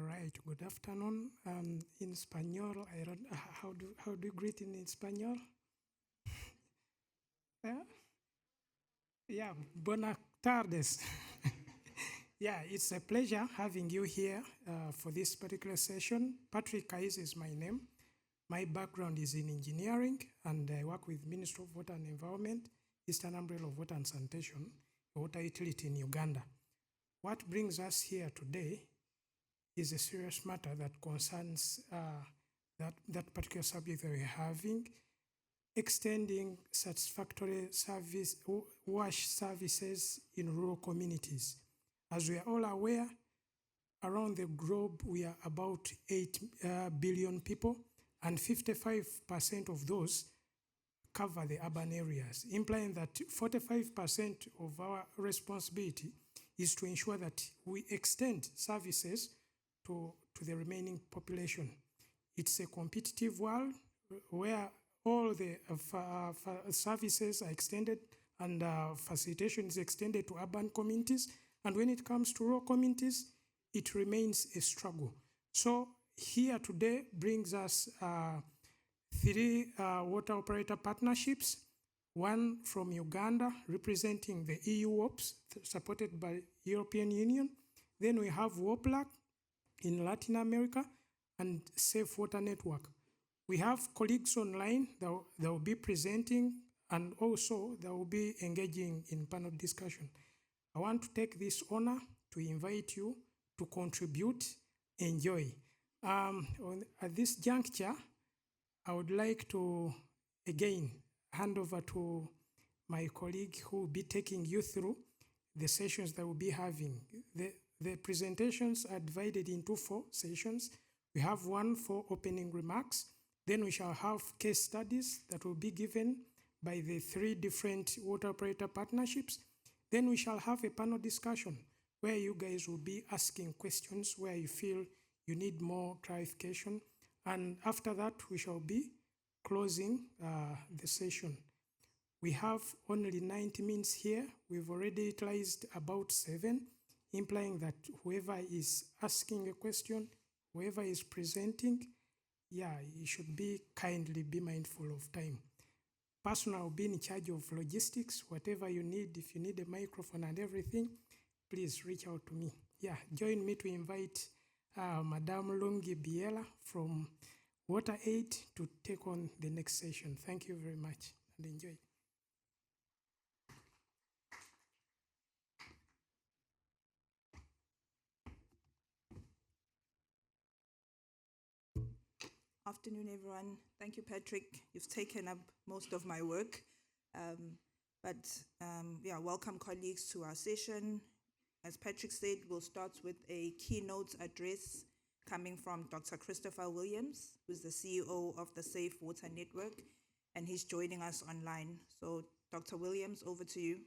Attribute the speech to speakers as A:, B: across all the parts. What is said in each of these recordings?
A: All right, good afternoon. In Spanish, I don't how do you greet in Spanish? Yeah, yeah, buenas tardes. Yeah, it's a pleasure having you here for this particular session. Patrick Kais is my name. My background is in engineering, and I work with Ministry of Water and Environment, Eastern Umbrella of Water and Sanitation, a water utility in Uganda. What brings us here today is a serious matter that concerns that particular subject that we're having, extending satisfactory service wash services in rural communities. As we are all aware, around the globe we are about 8 billion people, and 55% of those cover the urban areas, implying that 45% of our responsibility is to ensure that we extend services to the remaining population. It's a competitive world where all the services are extended and facilitation is extended to urban communities. And when it comes to rural communities, it remains a struggle. So here today brings us three water operator partnerships, one from Uganda representing the EU WOPs supported by European Union. Then we have WOPLAC in Latin America and Safe Water Network. We have colleagues online that will be presenting, and also that will be engaging in panel discussion. I want to take this honor to invite you to contribute, enjoy. At this juncture, I would like to again hand over to my colleague who will be taking you through the sessions that we'll be having. The presentations are divided into 4 sessions. We have one for opening remarks. Then we shall have case studies that will be given by the 3 different water operator partnerships. Then we shall have a panel discussion where you guys will be asking questions where you feel you need more clarification. And after that, we shall be closing the session. We have only 90 minutes here. We've already utilized about 7, implying that whoever is asking a question, whoever is presenting, you should kindly be mindful of time. Personnel will be in charge of logistics, whatever you need. If you need a microphone and everything, please reach out to me. Join me to invite Madame Lungi Biela from Water Aid to take on the next session. Thank you very much and enjoy.
B: Afternoon, everyone. Thank you, Patrick. You've taken up most of my work. Welcome colleagues to our session. As Patrick said, we'll start with a keynote address coming from Dr. Christopher Williams, who's the CEO of the Safe Water Network, and he's joining us online. So, Dr. Williams, over to you.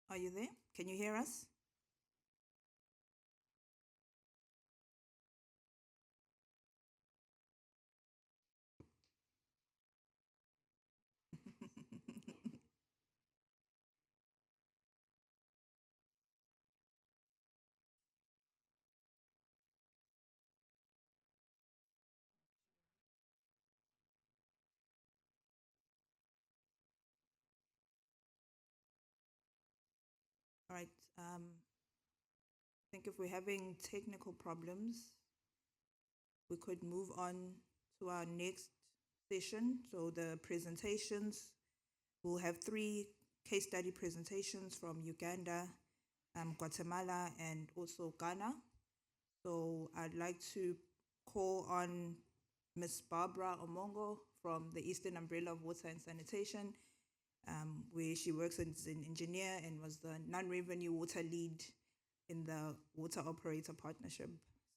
B: Are you there? Can you hear us? All right. I think if we're having technical problems, we could move on to our next session. So the presentations, we'll have 3 case study presentations from Uganda, Guatemala, and also Ghana. So I'd like to call on Ms. Barbara Omongo from the Eastern Umbrella of Water and Sanitation, where she works as an engineer and was the non-revenue water lead in the Water Operator Partnership.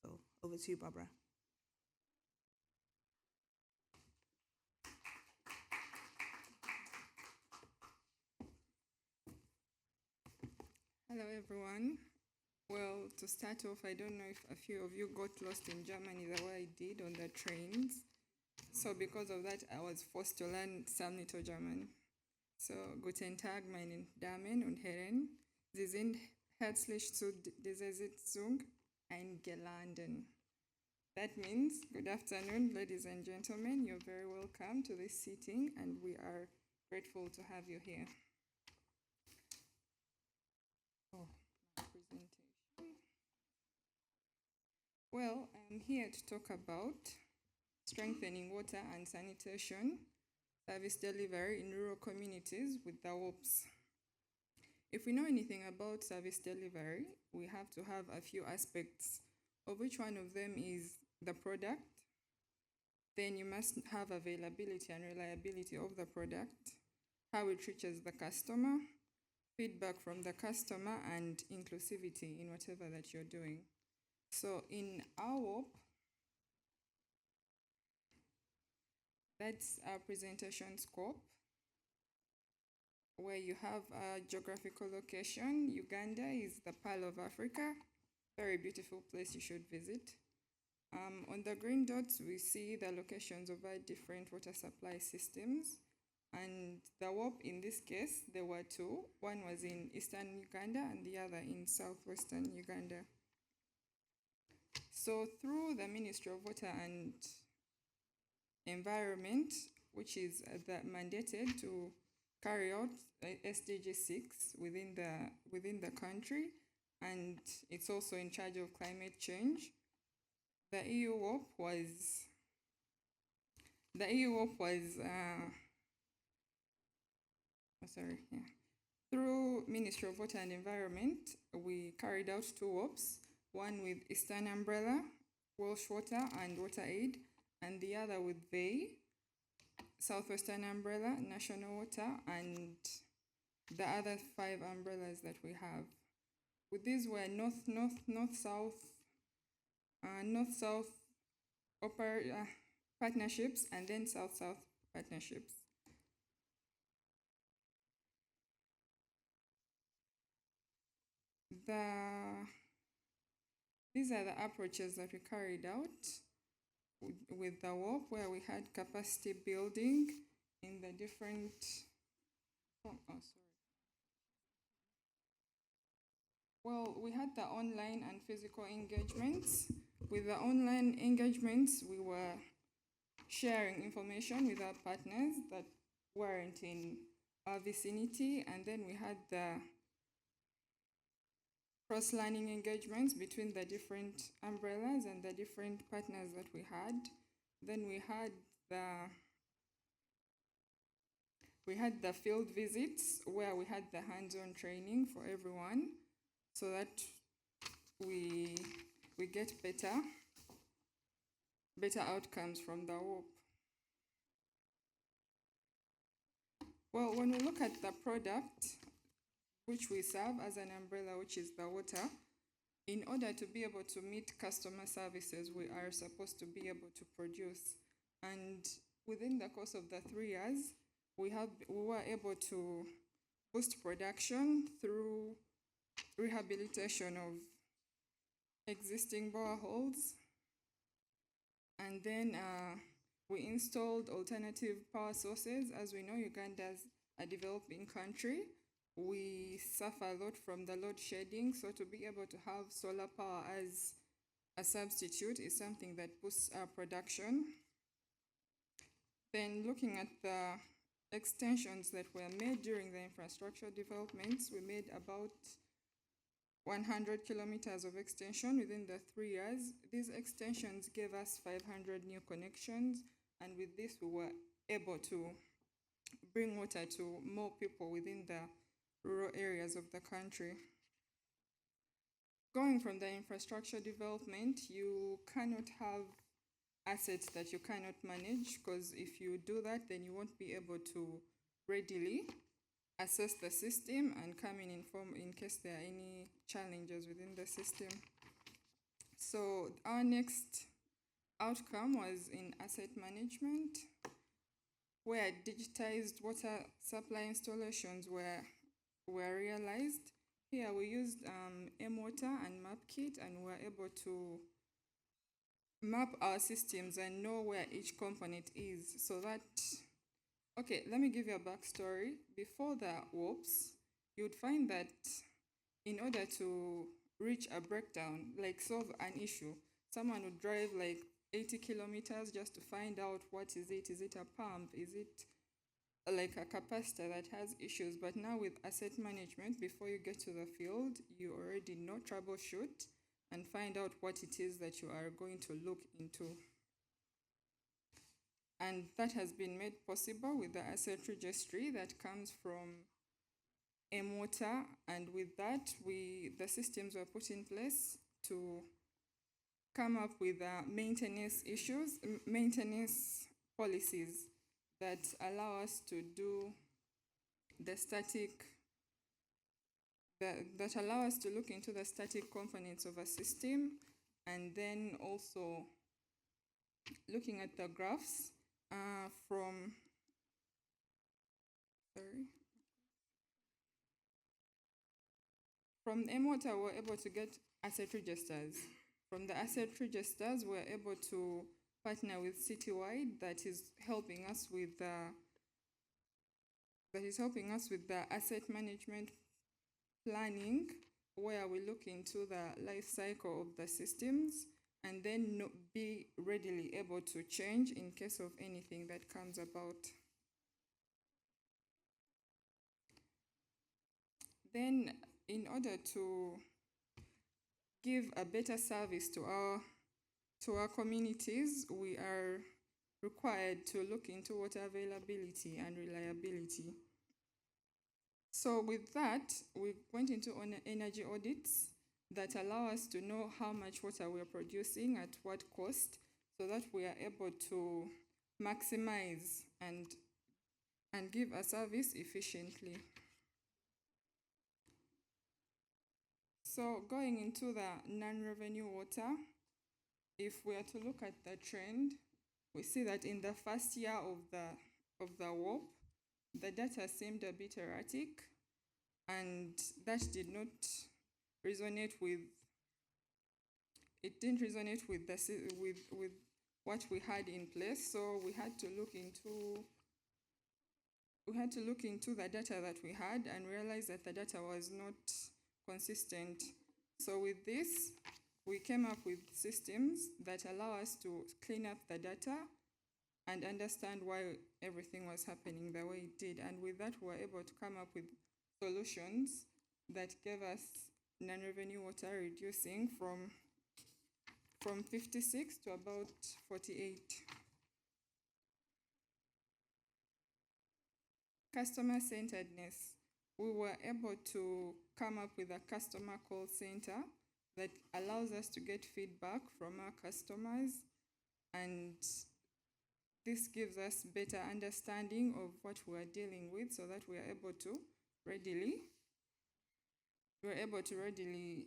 B: So over to you, Barbara.
C: Hello, everyone. Well, to start off, I don't know if a few of you got lost in Germany the way I did on the trains. So, because of that, I was forced to learn some little German. So, Guten Tag, meine Damen und Herren. Sie sind herzlich zu dieser Sitzung eingeladen. That means, good afternoon, ladies and gentlemen. You're very welcome to this sitting, and we are grateful to have you here. Oh, my presentation. Well, I'm here to talk about strengthening water and sanitation service delivery in rural communities with the WOPs. If we know anything about service delivery, we have to have a few aspects, of which one of them is the product. Then you must have availability and reliability of the product, how it reaches the customer, feedback from the customer, and inclusivity in whatever that you're doing. So in our WOP, that's our presentation scope, where you have a geographical location. Uganda is the Pearl of Africa, very beautiful place you should visit. On the green dots, we see the locations of our different water supply systems. And the WOP in this case, there were two. One was in eastern Uganda and the other in southwestern Uganda. So through the Ministry of Water and Environment, which is mandated to carry out SDG 6 within the country, and it's also in charge of climate change. The EU WOP was through Ministry of Water and Environment, we carried out two WOPs, one with Eastern Umbrella, Welsh Water and Water Aid, and the other with VEI, Southwestern Umbrella, National Water, and the other 5 umbrellas that we have. With these were north-south partnerships, and then south-south partnerships. These are the approaches that we carried out with the WOP, where we had capacity building in the different, Well, we had the online and physical engagements. With the online engagements, we were sharing information with our partners that weren't in our vicinity, and then we had the cross-learning engagements between the different umbrellas and the different partners that we had. Then we had the field visits, where we had the hands-on training for everyone, so that we get better outcomes from the WOP. Well, when we look at the product which we serve as an umbrella, which is the water, in order to be able to meet customer services, we are supposed to be able to produce. And within the course of the 3 years, we were able to boost production through rehabilitation of existing boreholes. And then we installed alternative power sources. As we know, Uganda is a developing country. We suffer a lot from the load shedding, so to be able to have solar power as a substitute is something that boosts our production. Then looking at the extensions that were made during the infrastructure developments, we made about 100 kilometers of extension within the 3 years. These extensions gave us 500 new connections, and with this we were able to bring water to more people within the rural areas of the country. Going from the infrastructure development, you cannot have assets that you cannot manage, because if you do that, then you won't be able to readily assess the system and come in inform in case there are any challenges within the system. So our next outcome was in asset management, where digitized water supply installations were realized. here we used M-Water and MapKit, and we're able to map our systems and know where each component is, so that, okay, let me give you a backstory. Before the WOPs, you'd find that in order to reach a breakdown, like solve an issue, someone would drive like 80 kilometers just to find out what is it. Is it a pump? Is it like a capacitor that has issues? But now with asset management, before you get to the field, you already know, troubleshoot, and find out what it is that you are going to look into. And that has been made possible with the asset registry that comes from M-Water, and with that, the systems were put in place to come up with maintenance policies that allow us to do the static, that allow us to look into the static components of a system, and then also looking at the graphs from M-Water, we're able to get asset registers. From the asset registers, we're able to partner with Citywide that is helping us with the asset management planning, where we look into the life cycle of the systems and then be readily able to change in case of anything that comes about. Then, in order to give a better service to our communities, we are required to look into water availability and reliability. So with that, we went into energy audits that allow us to know how much water we are producing, at what cost, so that we are able to maximize and give a service efficiently. So going into the non-revenue water, if we are to look at the trend, we see that in the first year of the WOP, the data seemed a bit erratic, and that did not resonate with, it didn't resonate with what we had in place. So we had to look into the data that we had and realize that the data was not consistent. So with this, we came up with systems that allow us to clean up the data and understand why everything was happening the way it did. And with that, we were able to come up with solutions that gave us non-revenue water reducing from 56 to about 48. Customer-centeredness. We were able to come up with a customer call center that allows us to get feedback from our customers, and this gives us better understanding of what we are dealing with, so that we are able to readily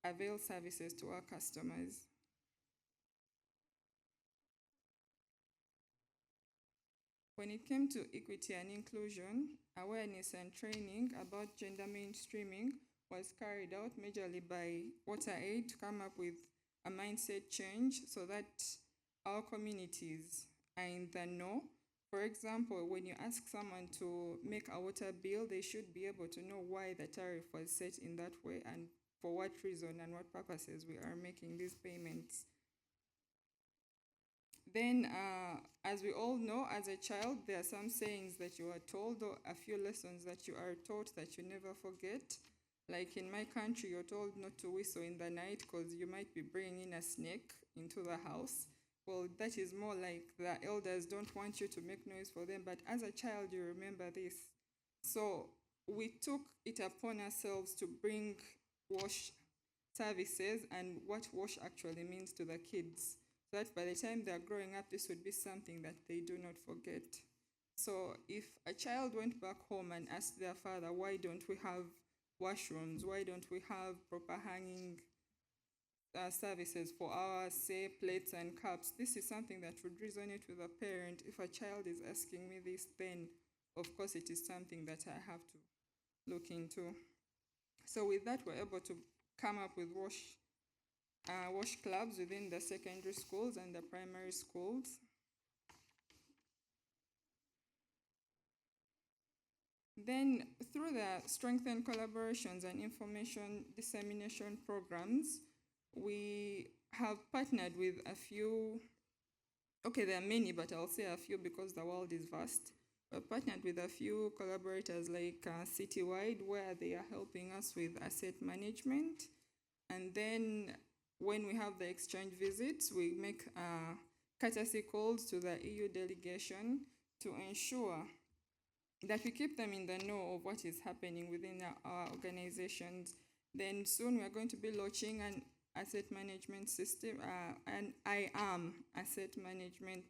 C: avail services to our customers. When it came to equity and inclusion, awareness and training about gender mainstreaming was carried out majorly by WaterAid to come up with a mindset change so that our communities are in the know. For example, when you ask someone to make a water bill, they should be able to know why the tariff was set in that way and for what reason and what purposes we are making these payments. Then, as we all know, as a child, there are some sayings that you are told, or a few lessons that you are taught that you never forget. Like in my country, you're told not to whistle in the night because you might be bringing a snake into the house. Well, that is more like the elders don't want you to make noise for them, but as a child, you remember this. So we took it upon ourselves to bring wash services and what wash actually means to the kids, so that by the time they're growing up, this would be something that they do not forget. So if a child went back home and asked their father, why don't we have washrooms? Why don't we have proper hanging services for our, say, plates and cups? This is something that would resonate with a parent. If a child is asking me this, then of course it is something that I have to look into. So with that, we're able to come up with wash clubs within the secondary schools and the primary schools. Then, through the strengthened collaborations and information dissemination programs, we have partnered with a few, okay, there are many, but I'll say a few because the world is vast. We've partnered with a few collaborators like Citywide, where they are helping us with asset management. And then when we have the exchange visits, we make courtesy calls to the EU delegation to ensure that we keep them in the know of what is happening within our organizations. Then soon we are going to be launching an asset management system, an IAM asset management,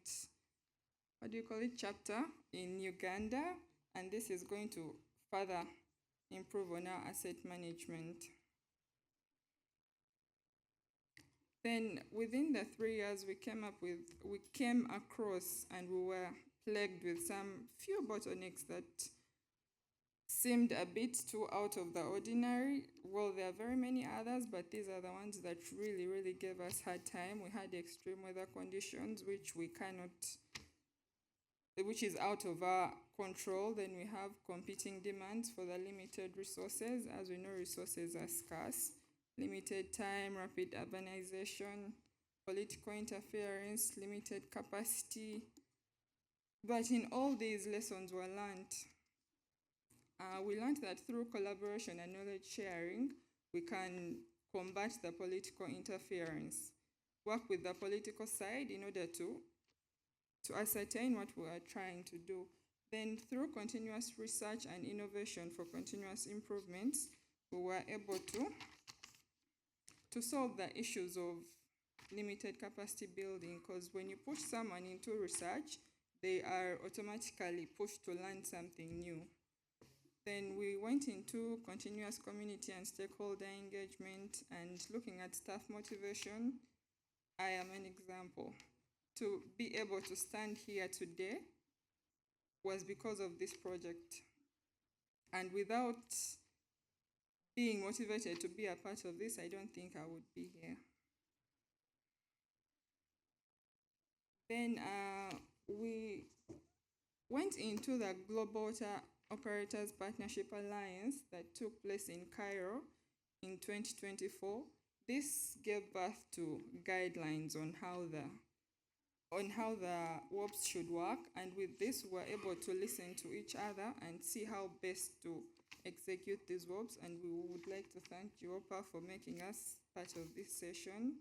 C: what do you call it, chapter in Uganda. And this is going to further improve on our asset management. Then within the 3 years we came across and we were plagued with some few bottlenecks that seemed a bit too out of the ordinary. Well, there are very many others, but these are the ones that really, really gave us hard time. We had extreme weather conditions, which is out of our control. Then we have competing demands for the limited resources. As we know, resources are scarce. Limited time, rapid urbanization, political interference, limited capacity. But in all these lessons were learned. We learned that through collaboration and knowledge sharing, we can combat the political interference, work with the political side in order to ascertain what we are trying to do. Then through continuous research and innovation for continuous improvements, we were able to solve the issues of limited capacity building, because when you push someone into research, they are automatically pushed to learn something new. Then we went into continuous community and stakeholder engagement and looking at staff motivation. I am an example. To be able to stand here today was because of this project. And without being motivated to be a part of this, I don't think I would be here. Then we went into the Global Water Operators Partnership Alliance that took place in Cairo in 2024. This gave birth to guidelines on how the WOPs should work, and with this we're able to listen to each other and see how best to execute these WOPs, and we would like to thank GWOPA for making us part of this session.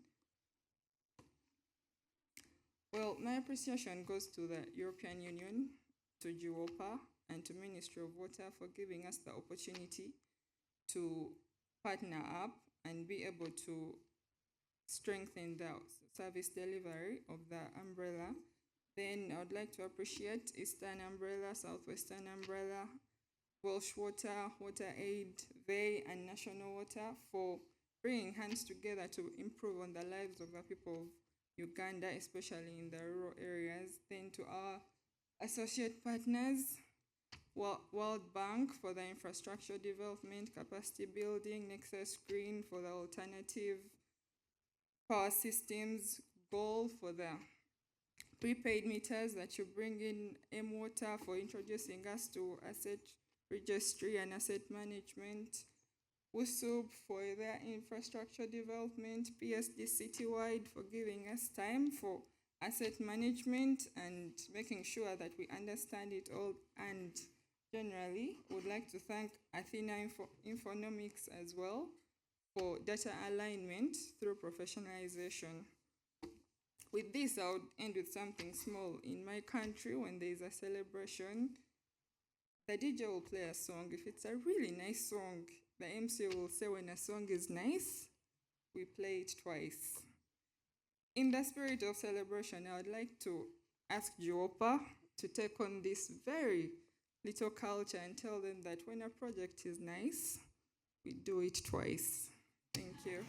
C: Well, my appreciation goes to the European Union, to GWOPA, and to Ministry of Water for giving us the opportunity to partner up and be able to strengthen the service delivery of the umbrella. Then I would like to appreciate Eastern Umbrella, Southwestern Umbrella, Welsh Water, WaterAid, VEI, and National Water for bringing hands together to improve on the lives of the people of Uganda, especially in the rural areas. Then to our associate partners, World Bank for the infrastructure development, capacity building, Nexus Green for the alternative power systems, Goal for the prepaid meters that you bring in, M-Water for introducing us to asset registry and asset management, WUSUB for their infrastructure development, PSD Citywide for giving us time for asset management and making sure that we understand it all. And generally, would like to thank Athena Infonomics as well for data alignment through professionalization. With this, I would end with something small. In my country, when there is a celebration, the DJ will play a song. If it's a really nice song, the MC will say when a song is nice, we play it twice. In the spirit of celebration, I would like to ask GWOPA to take on this very little culture and tell them that when a project is nice, we do it twice. Thank you.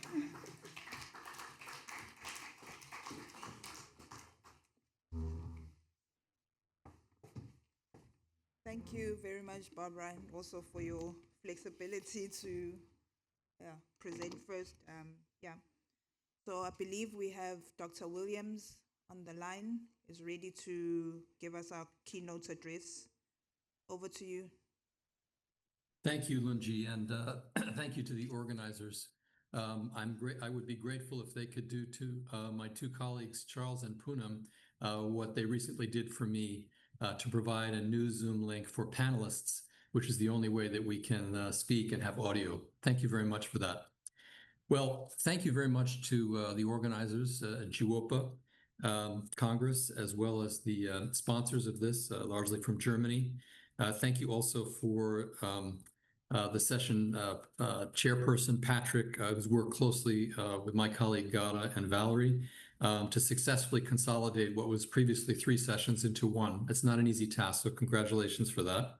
B: Thank you very much, Barbara, and also for your flexibility to present first. Yeah. So I believe we have Dr. Williams on the line, is ready to give us our keynote address. Over to you.
D: Thank you, Lunji, and thank you to the organizers. I would be grateful if they could do to my two colleagues, Charles and Poonam, what they recently did for me to provide a new Zoom link for panelists, which is the only way that we can speak and have audio. Thank you very much for that. Well, thank you very much to the organizers, GWOPA, Congress, as well as the sponsors of this, largely from Germany. Thank you also for the session chairperson, Patrick, who's worked closely with my colleague Gada and Valerie to successfully consolidate what was previously 3 sessions into 1. It's not an easy task, so congratulations for that.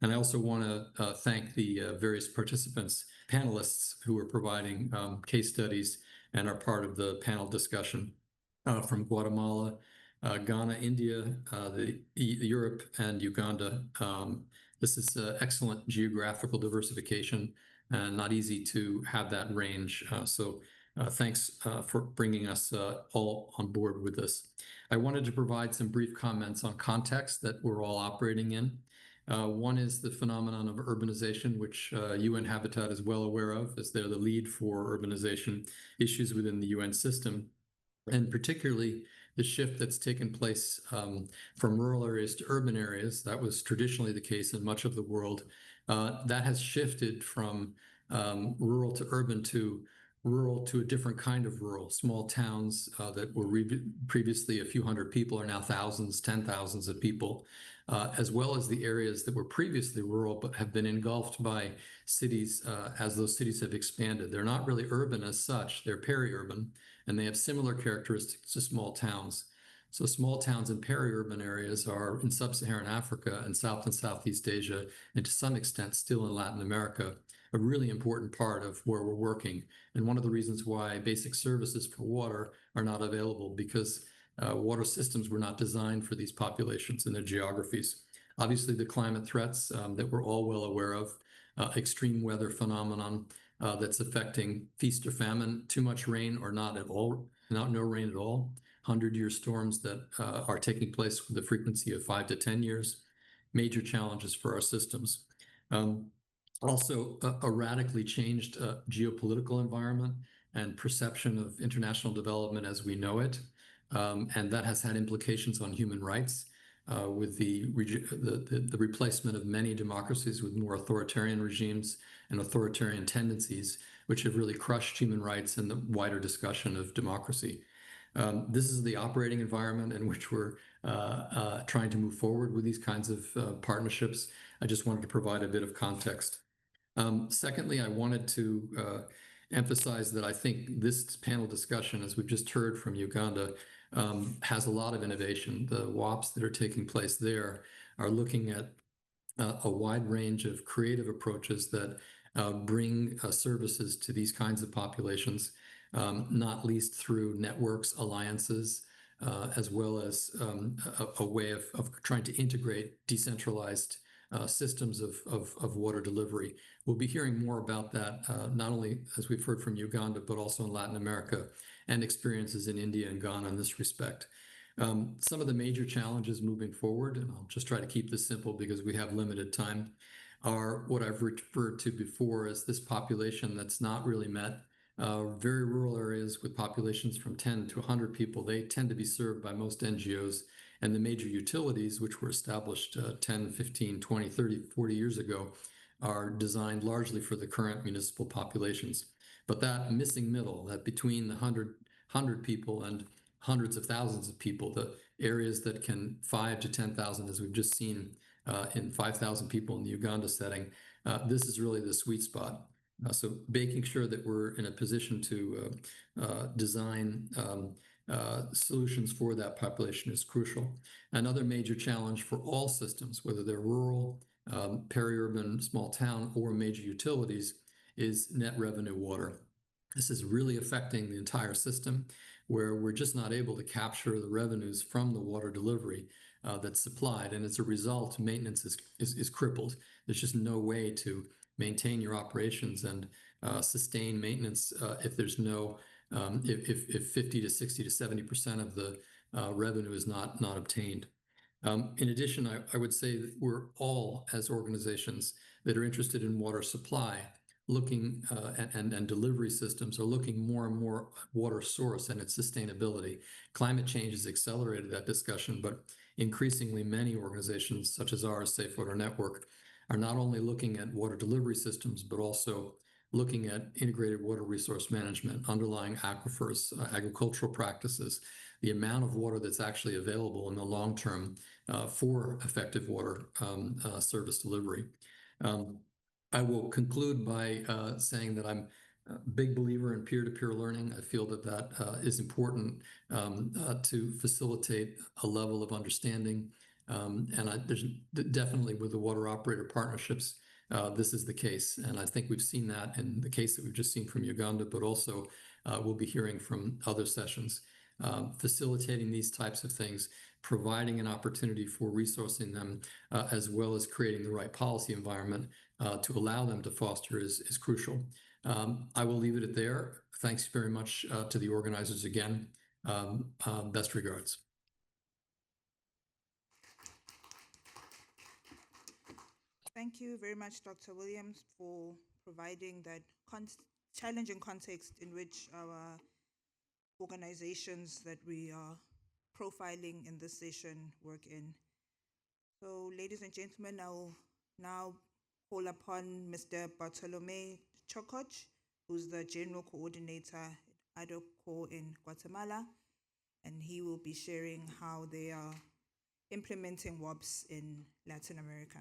D: And I also want to thank the various participants, panelists who are providing case studies and are part of the panel discussion from Guatemala, Ghana, India, Europe, and Uganda. This is excellent geographical diversification and not easy to have that range. So thanks for bringing us all on board with this. I wanted to provide some brief comments on context that we're all operating in. One is the phenomenon of urbanization, which UN Habitat is well aware of, as they're the lead for urbanization issues within the UN system, and particularly the shift that's taken place from rural areas to urban areas. That was traditionally the case in much of the world. That has shifted from rural to urban to rural to a different kind of rural. Small towns that were previously a few hundred people are now thousands, 10,000s of people, as well as the areas that were previously rural but have been engulfed by cities as those cities have expanded. They're not really urban as such, they're peri-urban, and they have similar characteristics to small towns. So small towns and peri-urban areas are in sub-Saharan Africa and South and Southeast Asia, and to some extent still in Latin America, a really important part of where we're working. And one of the reasons why basic services for water are not available, because water systems were not designed for these populations and their geographies. Obviously, the climate threats that we're all well aware of, extreme weather phenomenon that's affecting feast or famine, too much rain or not at all, no rain at all, 100-year storms that are taking place with a frequency of 5 to 10 years, major challenges for our systems. Also, a radically changed geopolitical environment and perception of international development as we know it. And that has had implications on human rights with the replacement of many democracies with more authoritarian regimes and authoritarian tendencies, which have really crushed human rights in the wider discussion of democracy. This is the operating environment in which we're trying to move forward with these kinds of partnerships. I just wanted to provide a bit of context. Secondly, I wanted to emphasize that I think this panel discussion, as we've just heard from Uganda, has a lot of innovation. The WOPs that are taking place there are looking at a wide range of creative approaches that bring services to these kinds of populations, not least through networks, alliances, as well as a way of trying to integrate decentralized systems of water delivery. We'll be hearing more about that, not only as we've heard from Uganda, but also in Latin America and experiences in India and Ghana in this respect. Some of the major challenges moving forward, and I'll just try to keep this simple because we have limited time, are what I've referred to before as this population that's not really met. Very rural areas with populations from 10 to 100 people, they tend to be served by most NGOs, and the major utilities, which were established 10, 15, 20, 30, 40 years ago, are designed largely for the current municipal populations. But that missing middle, that between the 100 people and hundreds of thousands of people, the areas that can 5 to 10,000, as we've just seen in 5,000 people in the Uganda setting, this is really the sweet spot. So making sure that we're in a position to design solutions for that population is crucial. Another major challenge for all systems, whether they're rural, peri-urban, small town, or major utilities, is net revenue water. This is really affecting the entire system, where we're just not able to capture the revenues from the water delivery that's supplied. And as a result, maintenance is crippled. There's just no way to maintain your operations and sustain maintenance if there's no, if 50 to 60 to 70% of the revenue is not obtained. In addition, I would say that we're all, as organizations that are interested in water supply, looking and delivery systems are looking more and more at water source and its sustainability. Climate change has accelerated that discussion, but increasingly many organizations such as ours, Safe Water Network, are not only looking at water delivery systems, but also looking at integrated water resource management, underlying aquifers, agricultural practices, the amount of water that's actually available in the long term for effective water service delivery. I will conclude by saying that I'm a big believer in peer-to-peer learning. I feel that that is important to facilitate a level of understanding. There's definitely with the water operator partnerships, this is the case. And I think we've seen that in the case that we've just seen from Uganda, but also we'll be hearing from other sessions. Facilitating these types of things, providing an opportunity for resourcing them, as well as creating the right policy environment to allow them to foster is crucial. I will leave it there. Thanks very much to the organizers again. Best regards.
B: Thank you very much, Dr. Williams, for providing that challenging context in which our organizations that we are profiling in this session work in. So, ladies and gentlemen, I will now call upon Mr. Bartolome Chokoch, who's the General Coordinator at ADOCO in Guatemala, and he will be sharing how they are implementing WOPs in Latin America.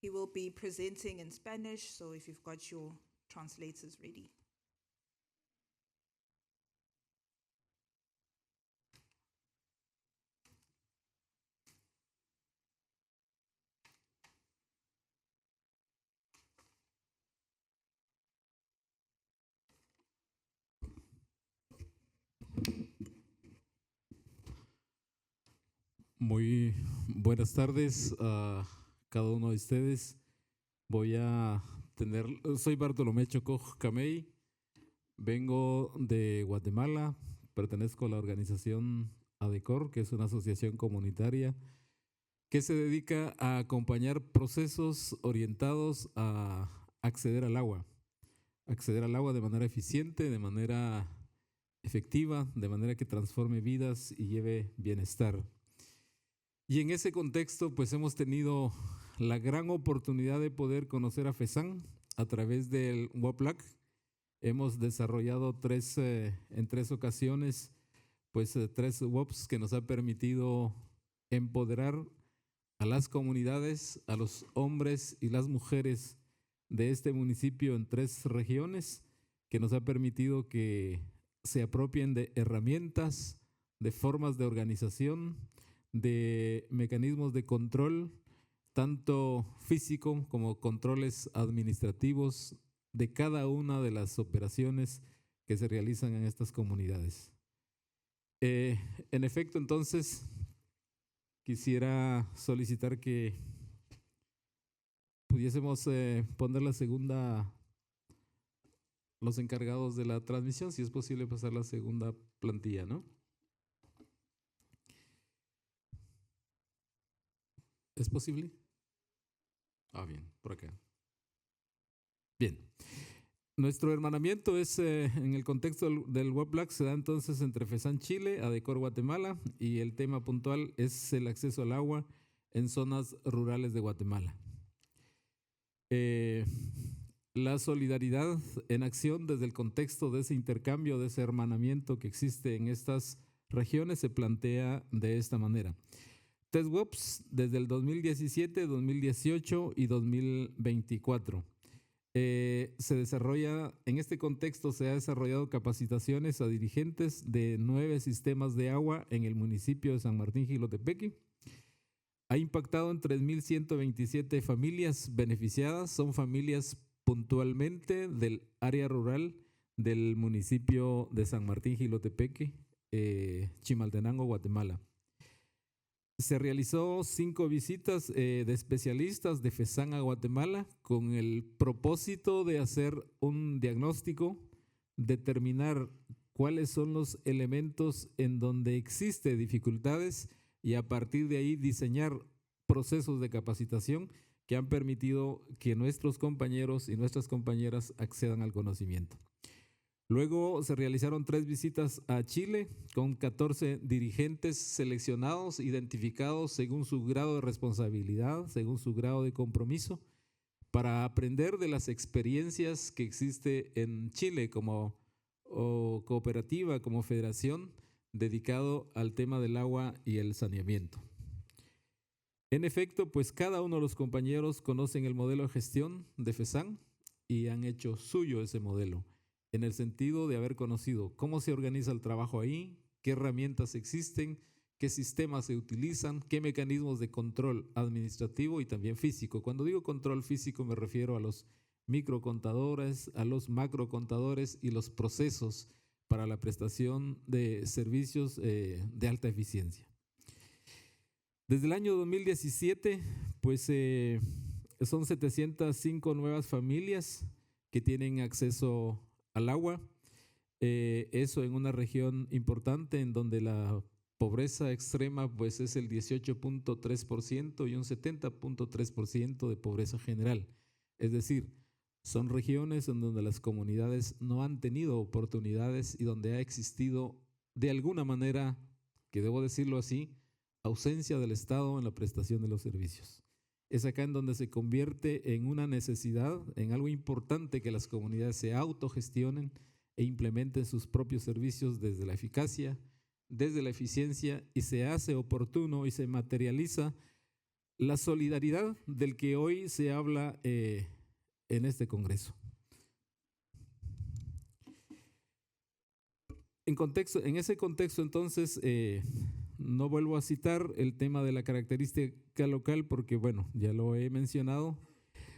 B: He will be presenting in Spanish, so if you've got your translators ready.
E: Muy buenas tardes a cada uno de ustedes. Soy Bartolomé Chocoj Camey, vengo de Guatemala, pertenezco a la organización ADECOR, que es una asociación comunitaria que se dedica a acompañar procesos orientados a acceder al agua de manera eficiente, de manera efectiva, de manera que transforme vidas y lleve bienestar. Y en ese contexto, pues hemos tenido la gran oportunidad de poder conocer a FESAN a través del WOPLAC. Hemos desarrollado en tres ocasiones, pues 3 WOPs que nos ha permitido empoderar a las comunidades, a los hombres y las mujeres de este municipio en 3 regiones, que nos ha permitido que se apropien de herramientas, de formas de organización, de mecanismos de control, tanto físico como controles administrativos de cada una de las operaciones que se realizan en estas comunidades. En efecto, entonces, quisiera solicitar que pudiésemos poner los encargados de la transmisión, si es posible pasar la segunda plantilla, ¿no? ¿Es posible? Bien, por acá. Bien. Nuestro hermanamiento es, en el contexto del WOPLAC, se da entonces entre FESAN Chile, ADECOR Guatemala, y el tema puntual es el acceso al agua en zonas rurales de Guatemala. La solidaridad en acción desde el contexto de ese intercambio, de ese hermanamiento que existe en estas regiones, se plantea de esta manera. Test WOPs desde el 2017, 2018 y 2024. Se desarrolla, en este contexto se ha desarrollado capacitaciones a dirigentes de 9 sistemas de agua en el municipio de San Martín Jilotepeque. Ha impactado en 3.127 familias beneficiadas, son familias puntualmente del área rural del municipio de San Martín Jilotepeque, Chimaltenango, Guatemala. Se realizó 5 visitas de especialistas de FESAN a Guatemala con el propósito de hacer un diagnóstico, determinar cuáles son los elementos en donde existen dificultades y a partir de ahí diseñar procesos de capacitación que han permitido que nuestros compañeros y nuestras compañeras accedan al conocimiento. Luego se realizaron 3 visitas a Chile con 14 dirigentes seleccionados, identificados según su grado de responsabilidad, según su grado de compromiso, para aprender de las experiencias que existe en Chile como cooperativa, como federación, dedicado al tema del agua y el saneamiento. En efecto, pues cada uno de los compañeros conocen el modelo de gestión de FESAN y han hecho suyo ese modelo, en el sentido de haber conocido cómo se organiza el trabajo ahí, qué herramientas existen, qué sistemas se utilizan, qué mecanismos de control administrativo y también físico. Cuando digo control físico me refiero a los microcontadores, a los macrocontadores y los procesos para la prestación de servicios de alta eficiencia. Desde el año 2017, pues son 705 nuevas familias que tienen acceso al agua, eso en una región importante en donde la pobreza extrema pues es el 18.3% y un 70.3% de pobreza general. Es decir, son regiones en donde las comunidades no han tenido oportunidades y donde ha existido de alguna manera, que debo decirlo así, ausencia del Estado en la prestación de los servicios. Es acá en donde se convierte en una necesidad, en algo importante que las comunidades se autogestionen e implementen sus propios servicios desde la eficacia, desde la eficiencia, y se hace oportuno y se materializa la solidaridad del que hoy se habla en este Congreso. En ese contexto, entonces, no vuelvo a citar el tema de la característica local porque, bueno, ya lo he mencionado.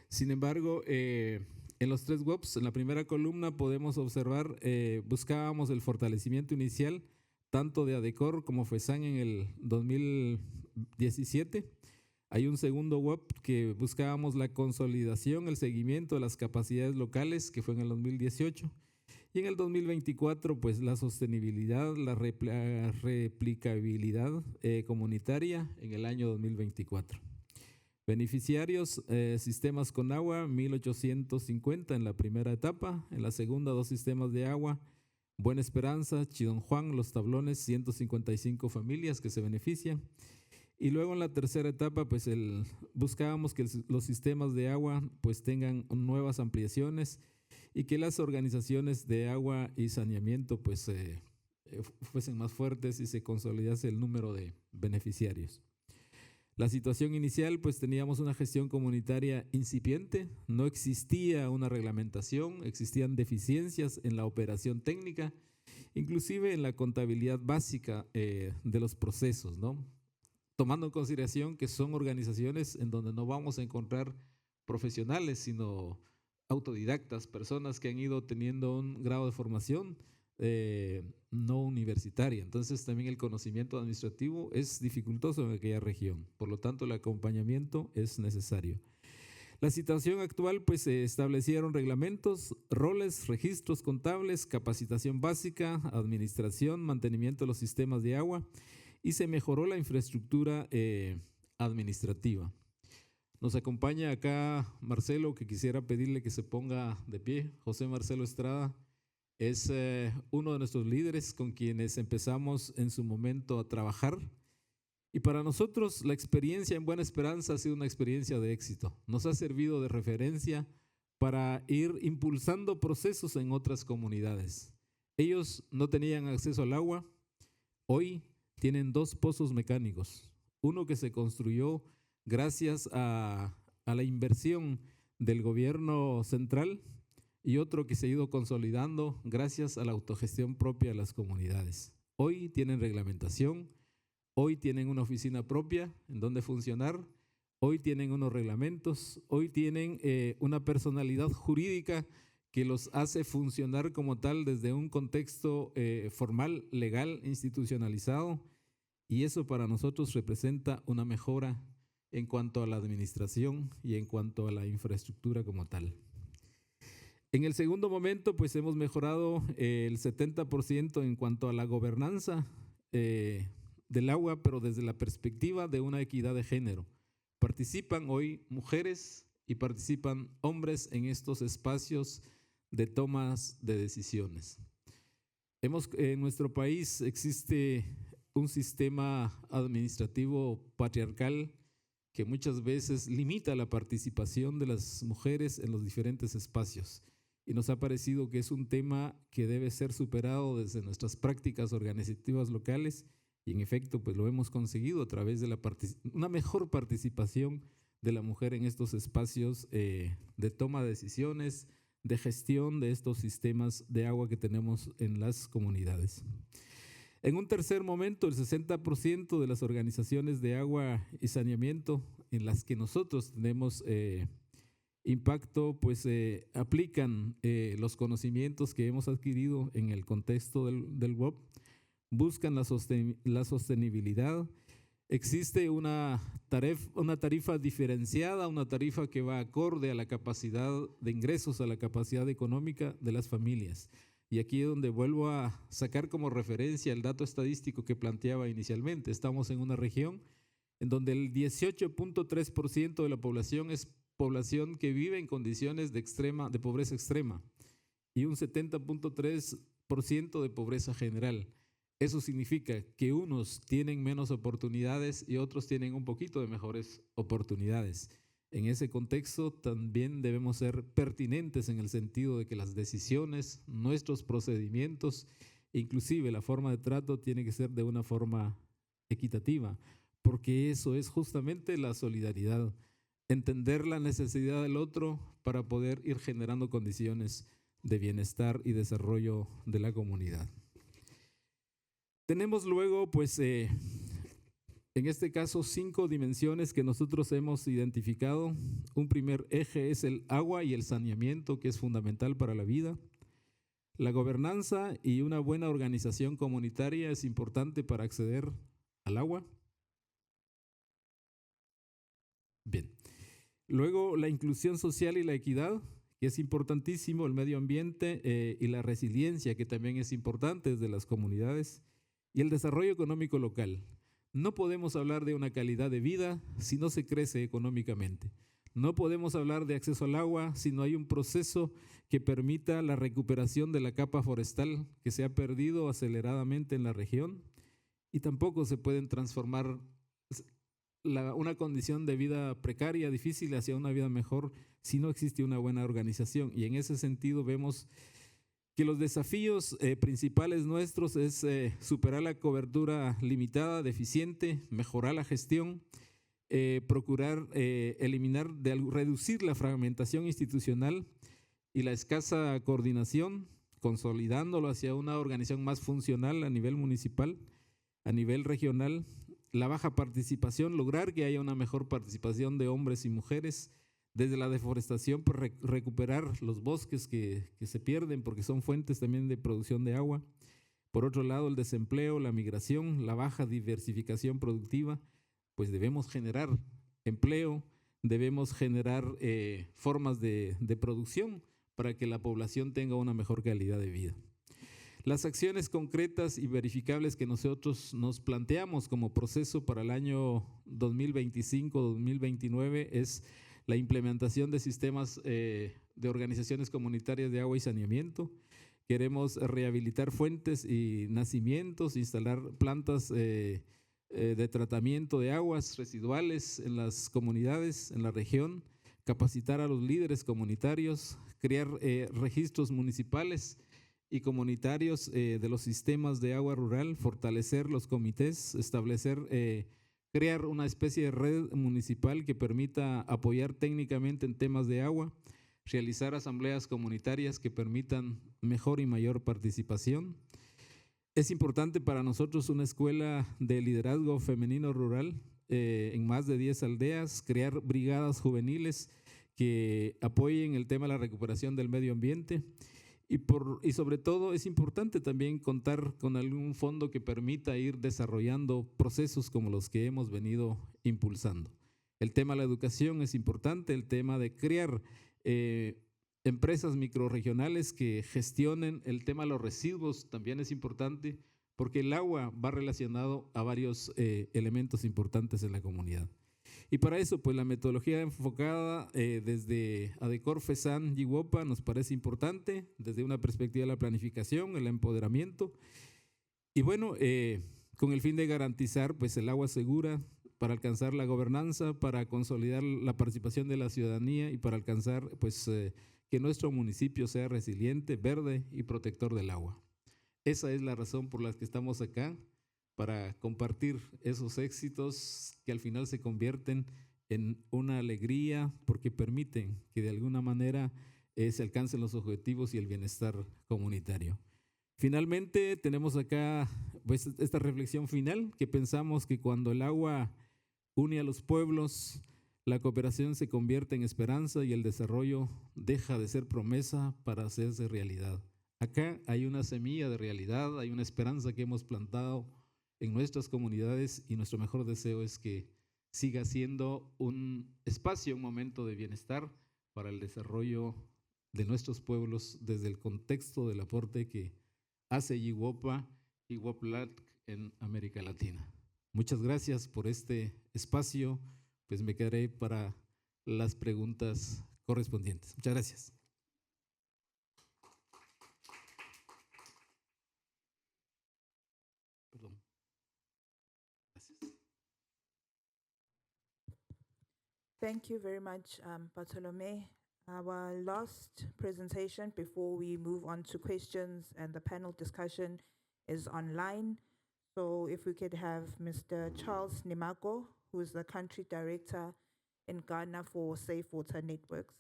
E: Sin embargo, en los 3 WOPs, en la primera columna podemos observar, buscábamos el fortalecimiento inicial tanto de ADECOR como FESAN en el 2017. Hay un segundo WOP que buscábamos la consolidación, el seguimiento de las capacidades locales, que fue en el 2018. Y en el 2024, pues la sostenibilidad, la replicabilidad comunitaria en el año 2024. Beneficiarios, sistemas con agua, 1,850 en la primera etapa. En la segunda, 2 sistemas de agua, Buena Esperanza, Chidon Juan, Los Tablones, 155 familias que se benefician. Y luego en la tercera etapa, pues buscábamos que los sistemas de agua pues tengan nuevas ampliaciones y que las organizaciones de agua y saneamiento pues fuesen más fuertes y se consolidase el número de beneficiarios. La situación inicial, pues teníamos una gestión comunitaria incipiente, no existía una reglamentación, existían deficiencias en la operación técnica, inclusive en la contabilidad básica de los procesos, ¿no? Tomando en consideración que son organizaciones en donde no vamos a encontrar profesionales, sino autodidactas, personas que han ido teniendo un grado de formación no universitaria. Entonces también el conocimiento administrativo es dificultoso en aquella región. Por lo tanto, el acompañamiento es necesario. La situación actual, pues se establecieron reglamentos, roles, registros contables, capacitación básica, administración, mantenimiento de los sistemas de agua y se mejoró la infraestructura administrativa. Nos acompaña acá Marcelo, que quisiera pedirle que se ponga de pie. José Marcelo Estrada es uno de nuestros líderes con quienes empezamos en su momento a trabajar. Y para nosotros la experiencia en Buena Esperanza ha sido una experiencia de éxito. Nos ha servido de referencia para ir impulsando procesos en otras comunidades. Ellos no tenían acceso al agua. Hoy tienen 2 pozos mecánicos. Uno que se construyó gracias a la inversión del gobierno central y otro que se ha ido consolidando gracias a la autogestión propia de las comunidades. Hoy tienen reglamentación, hoy tienen una oficina propia en donde funcionar, hoy tienen unos reglamentos, hoy tienen una personalidad jurídica que los hace funcionar como tal desde un contexto formal, legal, institucionalizado, Y eso para nosotros representa una mejora en cuanto a la administración y en cuanto a la infraestructura como tal. En el segundo momento, pues hemos mejorado el 70% en cuanto a la gobernanza del agua, pero desde la perspectiva de una equidad de género. Participan hoy mujeres y participan hombres en estos espacios de tomas de decisiones. En nuestro país existe un sistema administrativo patriarcal que muchas veces limita la participación de las mujeres en los diferentes espacios. Y nos ha parecido que es un tema que debe ser superado desde nuestras prácticas organizativas locales y en efecto pues lo hemos conseguido a través de una mejor participación de la mujer en estos espacios de toma de decisiones, de gestión de estos sistemas de agua que tenemos en las comunidades. En un tercer momento, el 60% de las organizaciones de agua y saneamiento en las que nosotros tenemos impacto, pues aplican los conocimientos que hemos adquirido en el contexto del WOP, buscan la sostenibilidad. Existe una tarifa diferenciada, una tarifa que va acorde a la capacidad de ingresos, a la capacidad económica de las familias. Y aquí es donde vuelvo a sacar como referencia el dato estadístico que planteaba inicialmente. Estamos en una región en donde el 18.3% de la población es población que vive en condiciones de pobreza extrema y un 70.3% de pobreza general. Eso significa que unos tienen menos oportunidades y otros tienen un poquito de mejores oportunidades. En ese contexto también debemos ser pertinentes en el sentido de que las decisiones, nuestros procedimientos, inclusive la forma de trato tiene que ser de una forma equitativa, porque eso es justamente la solidaridad, entender la necesidad del otro para poder ir generando condiciones de bienestar y desarrollo de la comunidad. Tenemos luego, pues, en este caso, 5 dimensiones que nosotros hemos identificado. Un primer eje es el agua y el saneamiento, que es fundamental para la vida. La gobernanza y una buena organización comunitaria es importante para acceder al agua. Bien. Luego, la inclusión social y la equidad, que es importantísimo, el medio ambiente y la resiliencia, que también es importante desde las comunidades, y el desarrollo económico local. No podemos hablar de una calidad de vida si no se crece económicamente. No podemos hablar de acceso al agua si no hay un proceso que permita la recuperación de la capa forestal que se ha perdido aceleradamente en la región, y tampoco se pueden transformar una condición de vida precaria, difícil, hacia una vida mejor si no existe una buena organización. Y en ese sentido vemos que los desafíos principales nuestros es superar la cobertura limitada, deficiente, mejorar la gestión, procurar reducir la fragmentación institucional y la escasa coordinación, consolidándolo hacia una organización más funcional a nivel municipal, a nivel regional, la baja participación, lograr que haya una mejor participación de hombres y mujeres. Desde la deforestación, pues recuperar los bosques que se pierden porque son fuentes también de producción de agua. Por otro lado, el desempleo, la migración, la baja diversificación productiva, pues debemos generar empleo, debemos generar formas de producción para que la población tenga una mejor calidad de vida. Las acciones concretas y verificables que nosotros nos planteamos como proceso para el año 2025-2029 es la implementación de sistemas de organizaciones comunitarias de agua y saneamiento. Queremos rehabilitar fuentes y nacimientos, instalar plantas de tratamiento de aguas residuales en las comunidades, en la región, capacitar a los líderes comunitarios, crear registros municipales y comunitarios de los sistemas de agua rural, fortalecer los comités, crear una especie de red municipal que permita apoyar técnicamente en temas de agua, realizar asambleas comunitarias que permitan mejor y mayor participación. Es importante para nosotros una escuela de liderazgo femenino rural en más de 10 aldeas, crear brigadas juveniles que apoyen el tema de la recuperación del medio ambiente y sobre todo es importante también contar con algún fondo que permita ir desarrollando procesos como los que hemos venido impulsando. El tema de la educación es importante, el tema de crear empresas microrregionales que gestionen el tema de los residuos también es importante, porque el agua va relacionado a varios elementos importantes en la comunidad. Y para eso, pues la metodología enfocada desde ADECOR, FESAN y WOPA nos parece importante desde una perspectiva de la planificación, el empoderamiento y bueno, con el fin de garantizar pues el agua segura para alcanzar la gobernanza, para consolidar la participación de la ciudadanía y para alcanzar pues que nuestro municipio sea resiliente, verde y protector del agua. Esa es la razón por la que estamos acá, para compartir esos éxitos que al final se convierten en una alegría porque permiten que de alguna manera se alcancen los objetivos y el bienestar comunitario. Finalmente tenemos acá pues, esta reflexión final que pensamos que cuando el agua une a los pueblos, la cooperación se convierte en esperanza y el desarrollo deja de ser promesa para hacerse realidad. Acá hay una semilla de realidad, hay una esperanza que hemos plantado en nuestras comunidades y nuestro mejor deseo es que siga siendo un espacio, un momento de bienestar para el desarrollo de nuestros pueblos desde el contexto del aporte que hace WOPA y WOPLAC en América Latina. Muchas gracias por este espacio, pues me quedaré para las preguntas correspondientes. Muchas gracias. Perdón. Gracias.
B: Thank you very much, Bartolome. Our last presentation before we move on to questions and the panel discussion is online. So if we could have Mr. Charles Nimako, who is the country director in Ghana for Safe Water Networks.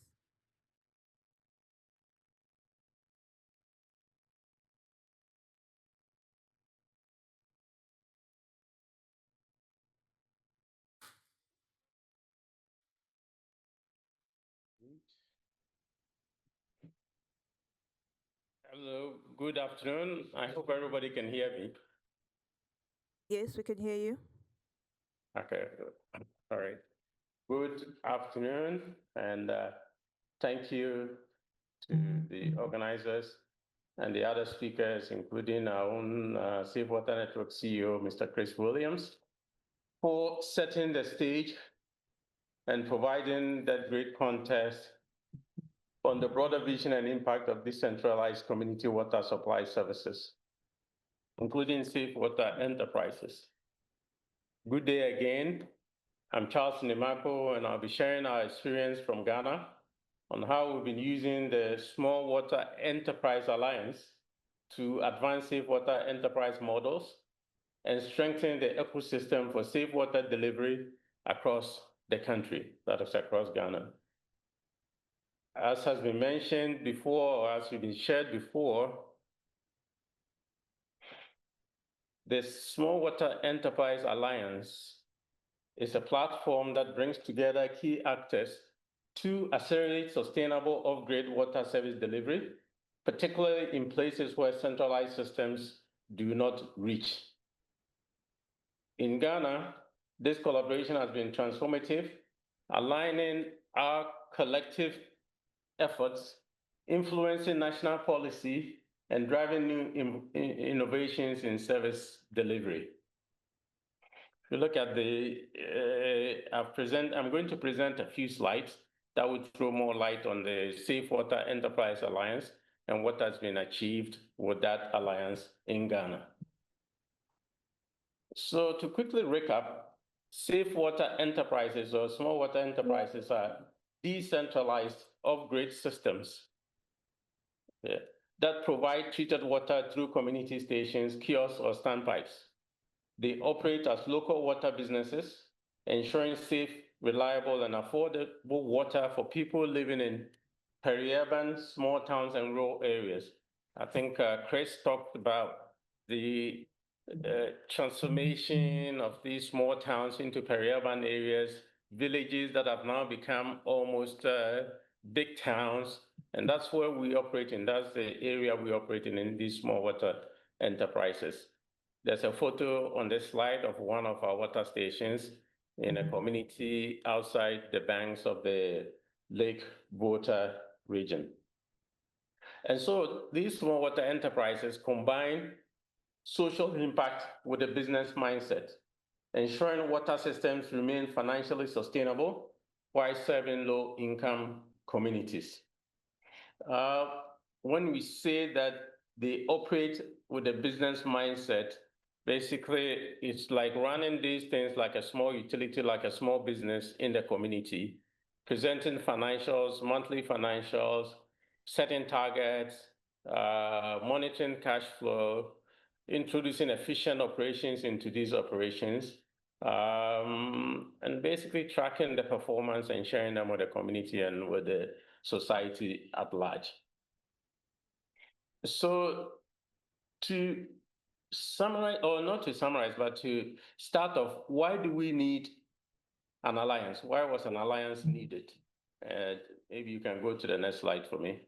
F: Hello, good afternoon. I hope everybody can hear me.
B: Yes, we can hear you.
F: Okay, all right. Good afternoon, and thank you to the organizers and the other speakers, including our own Safe Water Network CEO, Mr. Chris Williams, for setting the stage and providing that great context on the broader vision and impact of decentralized community water supply services, including safe water enterprises. Good day again. I'm Charles Nimako, and I'll be sharing our experience from Ghana on how we've been using the Small Water Enterprise Alliance to advance safe water enterprise models and strengthen the ecosystem for safe water delivery across the country, that is across Ghana. As has been mentioned before, or as has been shared before, the Small Water Enterprise Alliance is a platform that brings together key actors to accelerate sustainable off-grid water service delivery, particularly in places where centralized systems do not reach. In Ghana, this collaboration has been transformative, aligning our collective efforts, influencing national policy, and driving new innovations in service delivery. If you look at the, I'm going to present a few slides that would throw more light on the Safe Water Enterprise Alliance and what has been achieved with that alliance in Ghana. So to quickly recap, Safe Water Enterprises or small water enterprises are decentralized off-grid systems that provide treated water through community stations, kiosks, or standpipes. They operate as local water businesses, ensuring safe, reliable, and affordable water for people living in peri-urban, small towns, and rural areas. I think Chris talked about the transformation of these small towns into peri-urban areas, villages that have now become almost big towns, And that's where we operate in. That's the area we operate in these small water enterprises. There's a photo on this slide of one of our water stations in a community outside the banks of the Lake Volta region. And so these small water enterprises combine social impact with a business mindset, ensuring water systems remain financially sustainable while serving low-income communities. When we say that they operate with a business mindset, basically it's like running these things like a small utility, like a small business in the community, presenting financials, monthly financials, setting targets, monitoring cash flow, introducing efficient operations into these operations, and basically tracking the performance and sharing them with the community and with the society at large. So to summarize, or not to summarize, but to start off, why do we need an alliance? Why was an alliance needed? Maybe you can go to the next slide for me.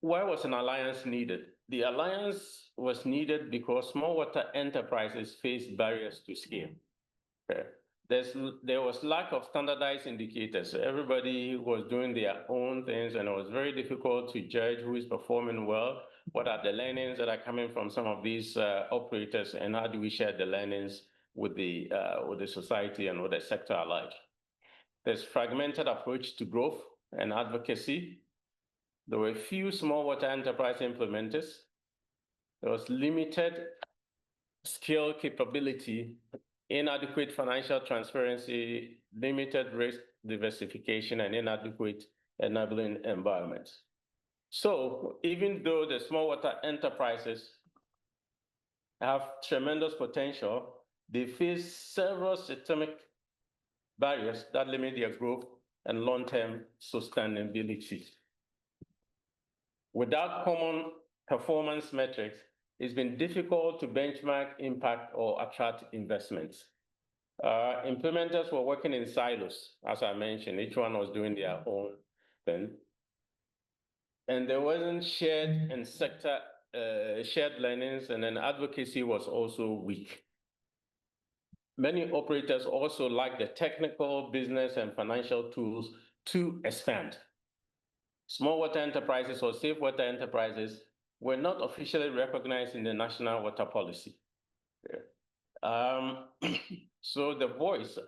F: Why was an alliance needed? The alliance was needed because small water enterprises face barriers to scale. Okay. There was lack of standardized indicators. Everybody was doing their own things, and it was very difficult to judge who is performing well, what are the learnings that are coming from some of these operators, and how do we share the learnings with the society and with the sector alike. There's fragmented approach to growth and advocacy. There were few small water enterprise implementers. There was limited skill capability, inadequate financial transparency, limited risk diversification, and inadequate enabling environments. So even though the small water enterprises have tremendous potential, they face several systemic barriers that limit their growth and long-term sustainability. Without common performance metrics, it's been difficult to benchmark impact or attract investments. Implementers were working in silos, as I mentioned. Each one was doing their own thing. And there wasn't shared and sector shared learnings, and then advocacy was also weak. Many operators also lack the technical, business, and financial tools to expand. Small water enterprises or safe water enterprises were not officially recognized in the national water policy. So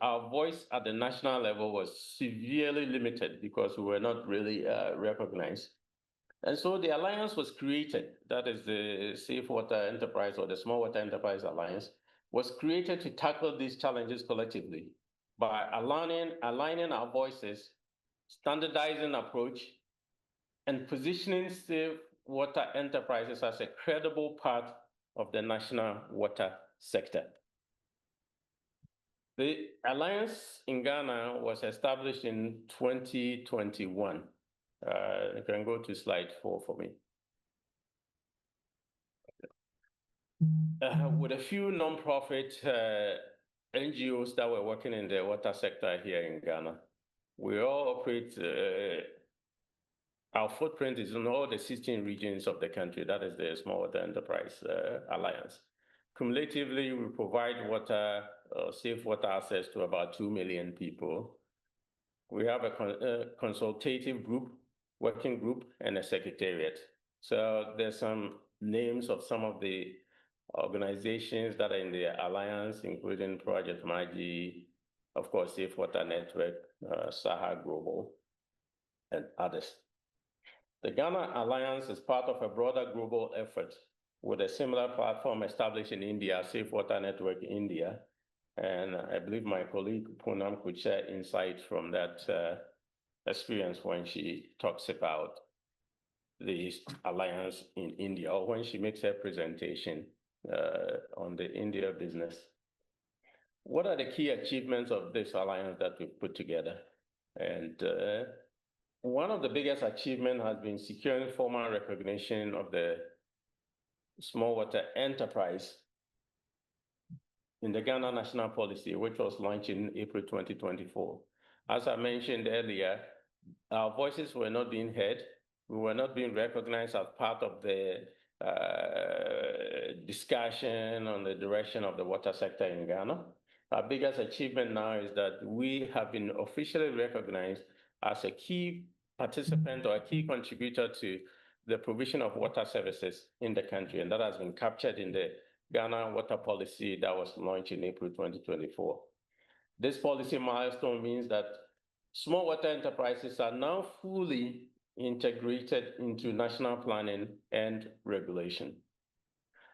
F: our voice at the national level was severely limited because we were not really recognized. And so the alliance was created, that is the Safe Water Enterprise or the Small Water Enterprise Alliance, was created to tackle these challenges collectively by aligning our voices, standardizing approach, and positioning safe water enterprises as a credible part of the national water sector. The alliance in Ghana was established in 2021. You can go to slide 4 for me. With a few nonprofit NGOs that were working in the water sector here in Ghana. We all operate, our footprint is in all the 16 regions of the country. That is the Small Water Enterprise Alliance. Cumulatively, we provide water, safe water access to about 2 million people. We have a consultative group, working group, and a secretariat. So there's some names of some of the organizations that are in the alliance, including Project Magi, of course, Safe Water Network, Saha Global, and others. The Ghana Alliance is part of a broader global effort with a similar platform established in India, Safe Water Network India. And I believe my colleague Poonam could share insight from that experience when she talks about the alliance in India, or when she makes her presentation on the India business. What are the key achievements of this alliance that we've put together? And one of the biggest achievements has been securing formal recognition of the small water enterprise in the Ghana National Policy, which was launched in April 2024, As I mentioned earlier, our voices were not being heard. We were not being recognized as part of the discussion on the direction of the water sector in Ghana. Our biggest achievement now is that we have been officially recognized as a key participant or a key contributor to the provision of water services in the country, and that has been captured in the Ghana water policy that was launched in April 2024. This policy milestone means that small water enterprises are now fully integrated into national planning and regulation.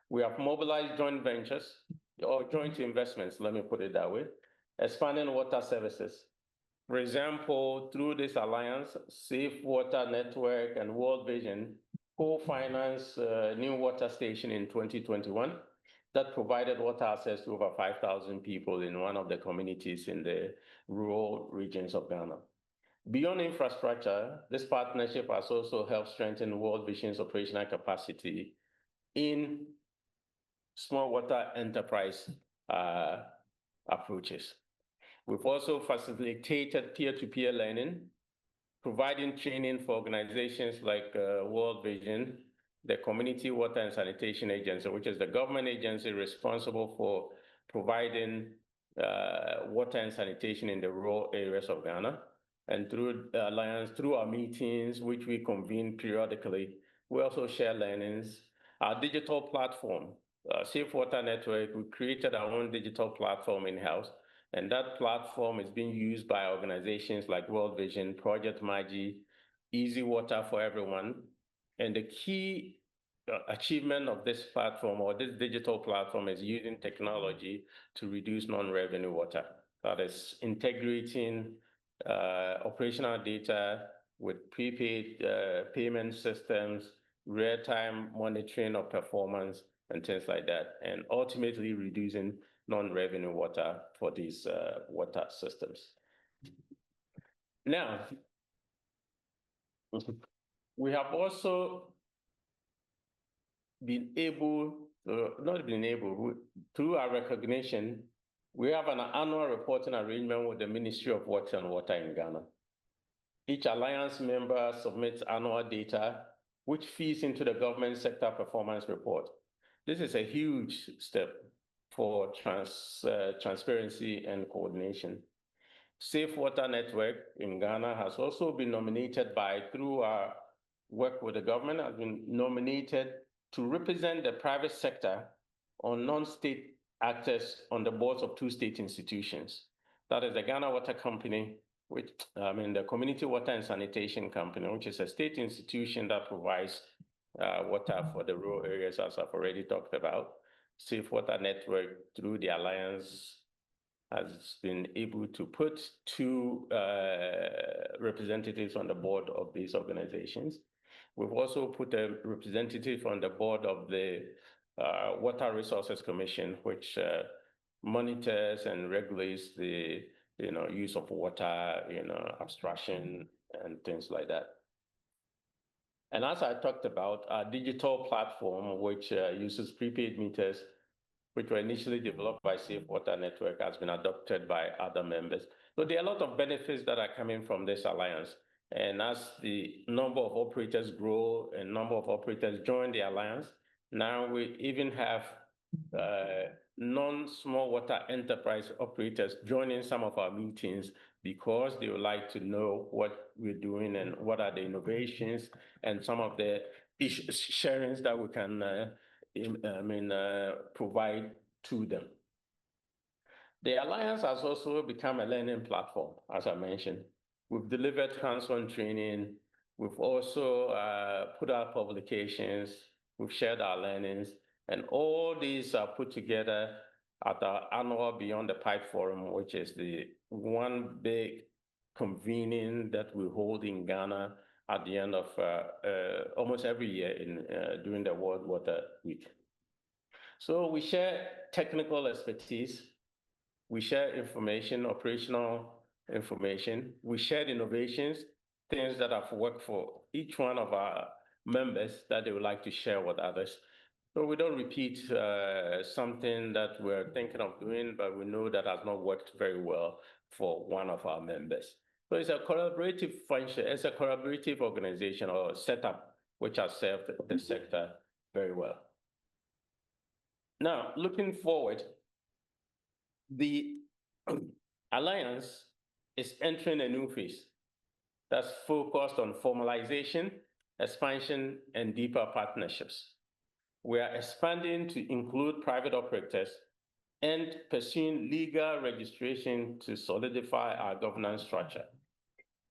F: We have mobilized joint ventures or joint investments, let me put it that way, expanding water services. For example, through this alliance, Safe Water Network and World Vision co-financed a new water station in 2021 that provided water access to over 5,000 people in one of the communities in the rural regions of Ghana. Beyond infrastructure, this partnership has also helped strengthen World Vision's operational capacity in small water enterprise approaches. We've also facilitated peer-to-peer learning, providing training for organizations like World Vision, the Community Water and Sanitation Agency, which is the government agency responsible for providing water and sanitation in the rural areas of Ghana. And through the alliance, through our meetings, which we convene periodically, we also share learnings. Our digital platform, Safe Water Network, we created our own digital platform in-house, and that platform is being used by organizations like World Vision, Project Magi, Easy Water for Everyone. And the key achievement of this platform or this digital platform is using technology to reduce non-revenue water. That is integrating operational data with prepaid payment systems, real-time monitoring of performance, and things like that, and ultimately reducing non-revenue water for these water systems. Now, we have also been able, through our recognition, we have an annual reporting arrangement with the Ministry of Works and Water in Ghana. Each alliance member submits annual data, which feeds into the government sector performance report. This is a huge step for transparency and coordination. Safe Water Network in Ghana has also been nominated through our work with the government, has been nominated to represent the private sector on non-state actors on the boards of 2 state institutions. That is the Ghana Water Company, the Community Water and Sanitation Company, which is a state institution that provides water for the rural areas, as I've already talked about. Safe Water Network, through the alliance, has been able to put 2 representatives on the board of these organizations. We've also put a representative on the board of the Water Resources Commission, which monitors and regulates the use of water, abstraction and things like that. And as I talked about, our digital platform, which uses prepaid meters, which were initially developed by Safe Water Network, has been adopted by other members. So there are a lot of benefits that are coming from this alliance. And as the number of operators grow and number of operators join the alliance, now we even have non-small water enterprise operators joining some of our meetings because they would like to know what we're doing and what are the innovations and some of the sharings that we can provide to them. The Alliance has also become a learning platform, as I mentioned. We've delivered hands-on training. We've also put out publications. We've shared our learnings. And all these are put together at our annual Beyond the Pipe Forum, which is the one big convening that we hold in Ghana at the end of almost every year during the World Water Week. So we share technical expertise, we share information, operational information, we share innovations, things that have worked for each one of our members that they would like to share with others. So we don't repeat something that we're thinking of doing, but we know that has not worked very well for one of our members. So it's a collaborative function, it's a collaborative organization or setup which has served the sector very well. Now, looking forward, the Alliance is entering a new phase that's focused on formalization, expansion, and deeper partnerships. We are expanding to include private operators and pursuing legal registration to solidify our governance structure.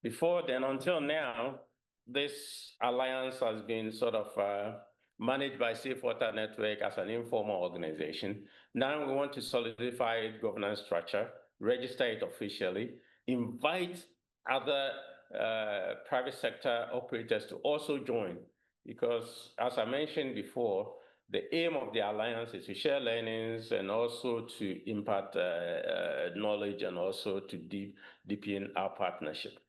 F: Before then, until now, this alliance has been sort of managed by Safe Water Network as an informal organization. Now we want to solidify its governance structure, register it officially, invite other private sector operators to also join, because as I mentioned before, the aim of the alliance is to share learnings and also to impart knowledge and also to deepen our partnership.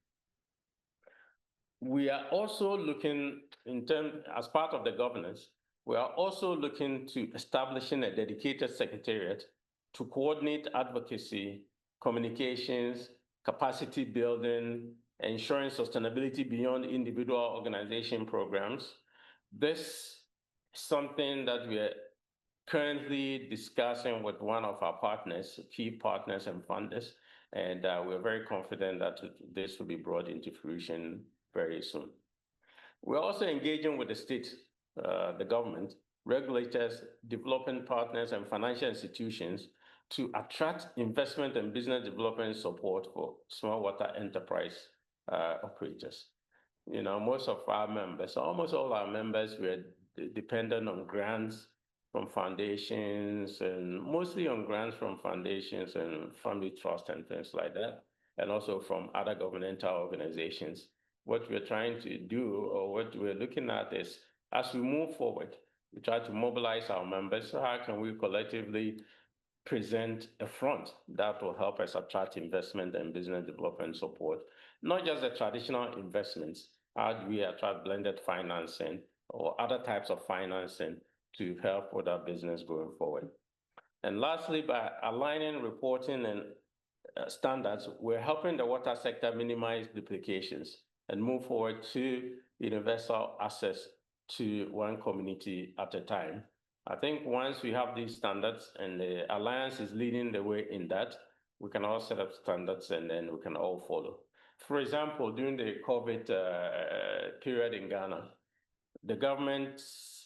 F: We are also looking as part of the governance, we are also looking to establishing a dedicated secretariat to coordinate advocacy, communications, capacity building, ensuring sustainability beyond individual organization programs. This is something that we are currently discussing with one of our partners, key partners and funders, and we're very confident that this will be brought into fruition very soon. We're also engaging with the state, the government, regulators, development partners, and financial institutions to attract investment and business development support for small water enterprise operators. You know, most of our members, almost all our members, were dependent on grants from foundations, and mostly on grants from foundations and family trust and things like that, and also from other governmental organizations. What we're trying to do, or what we're looking at, is as we move forward, we try to mobilize our members. So how can we collectively present a front that will help us attract investment and business development support, not just the traditional investments? How do we attract blended financing or other types of financing to help with our business going forward? And lastly, by aligning reporting and standards, we're helping the water sector minimize duplications and move forward to universal access to one community at a time. I think once we have these standards and the Alliance is leading the way in that, we can all set up standards and then we can all follow. For example, during the COVID period in Ghana, the government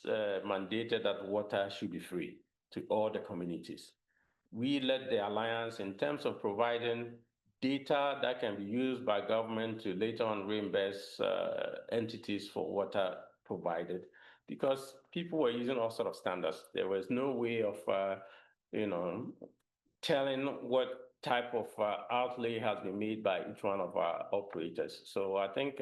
F: mandated that water should be free to all the communities. We led the Alliance in terms of providing data that can be used by government to later on reimburse entities for water provided, because people were using all sorts of standards. There was no way of, telling what type of outlay has been made by each one of our operators. So I think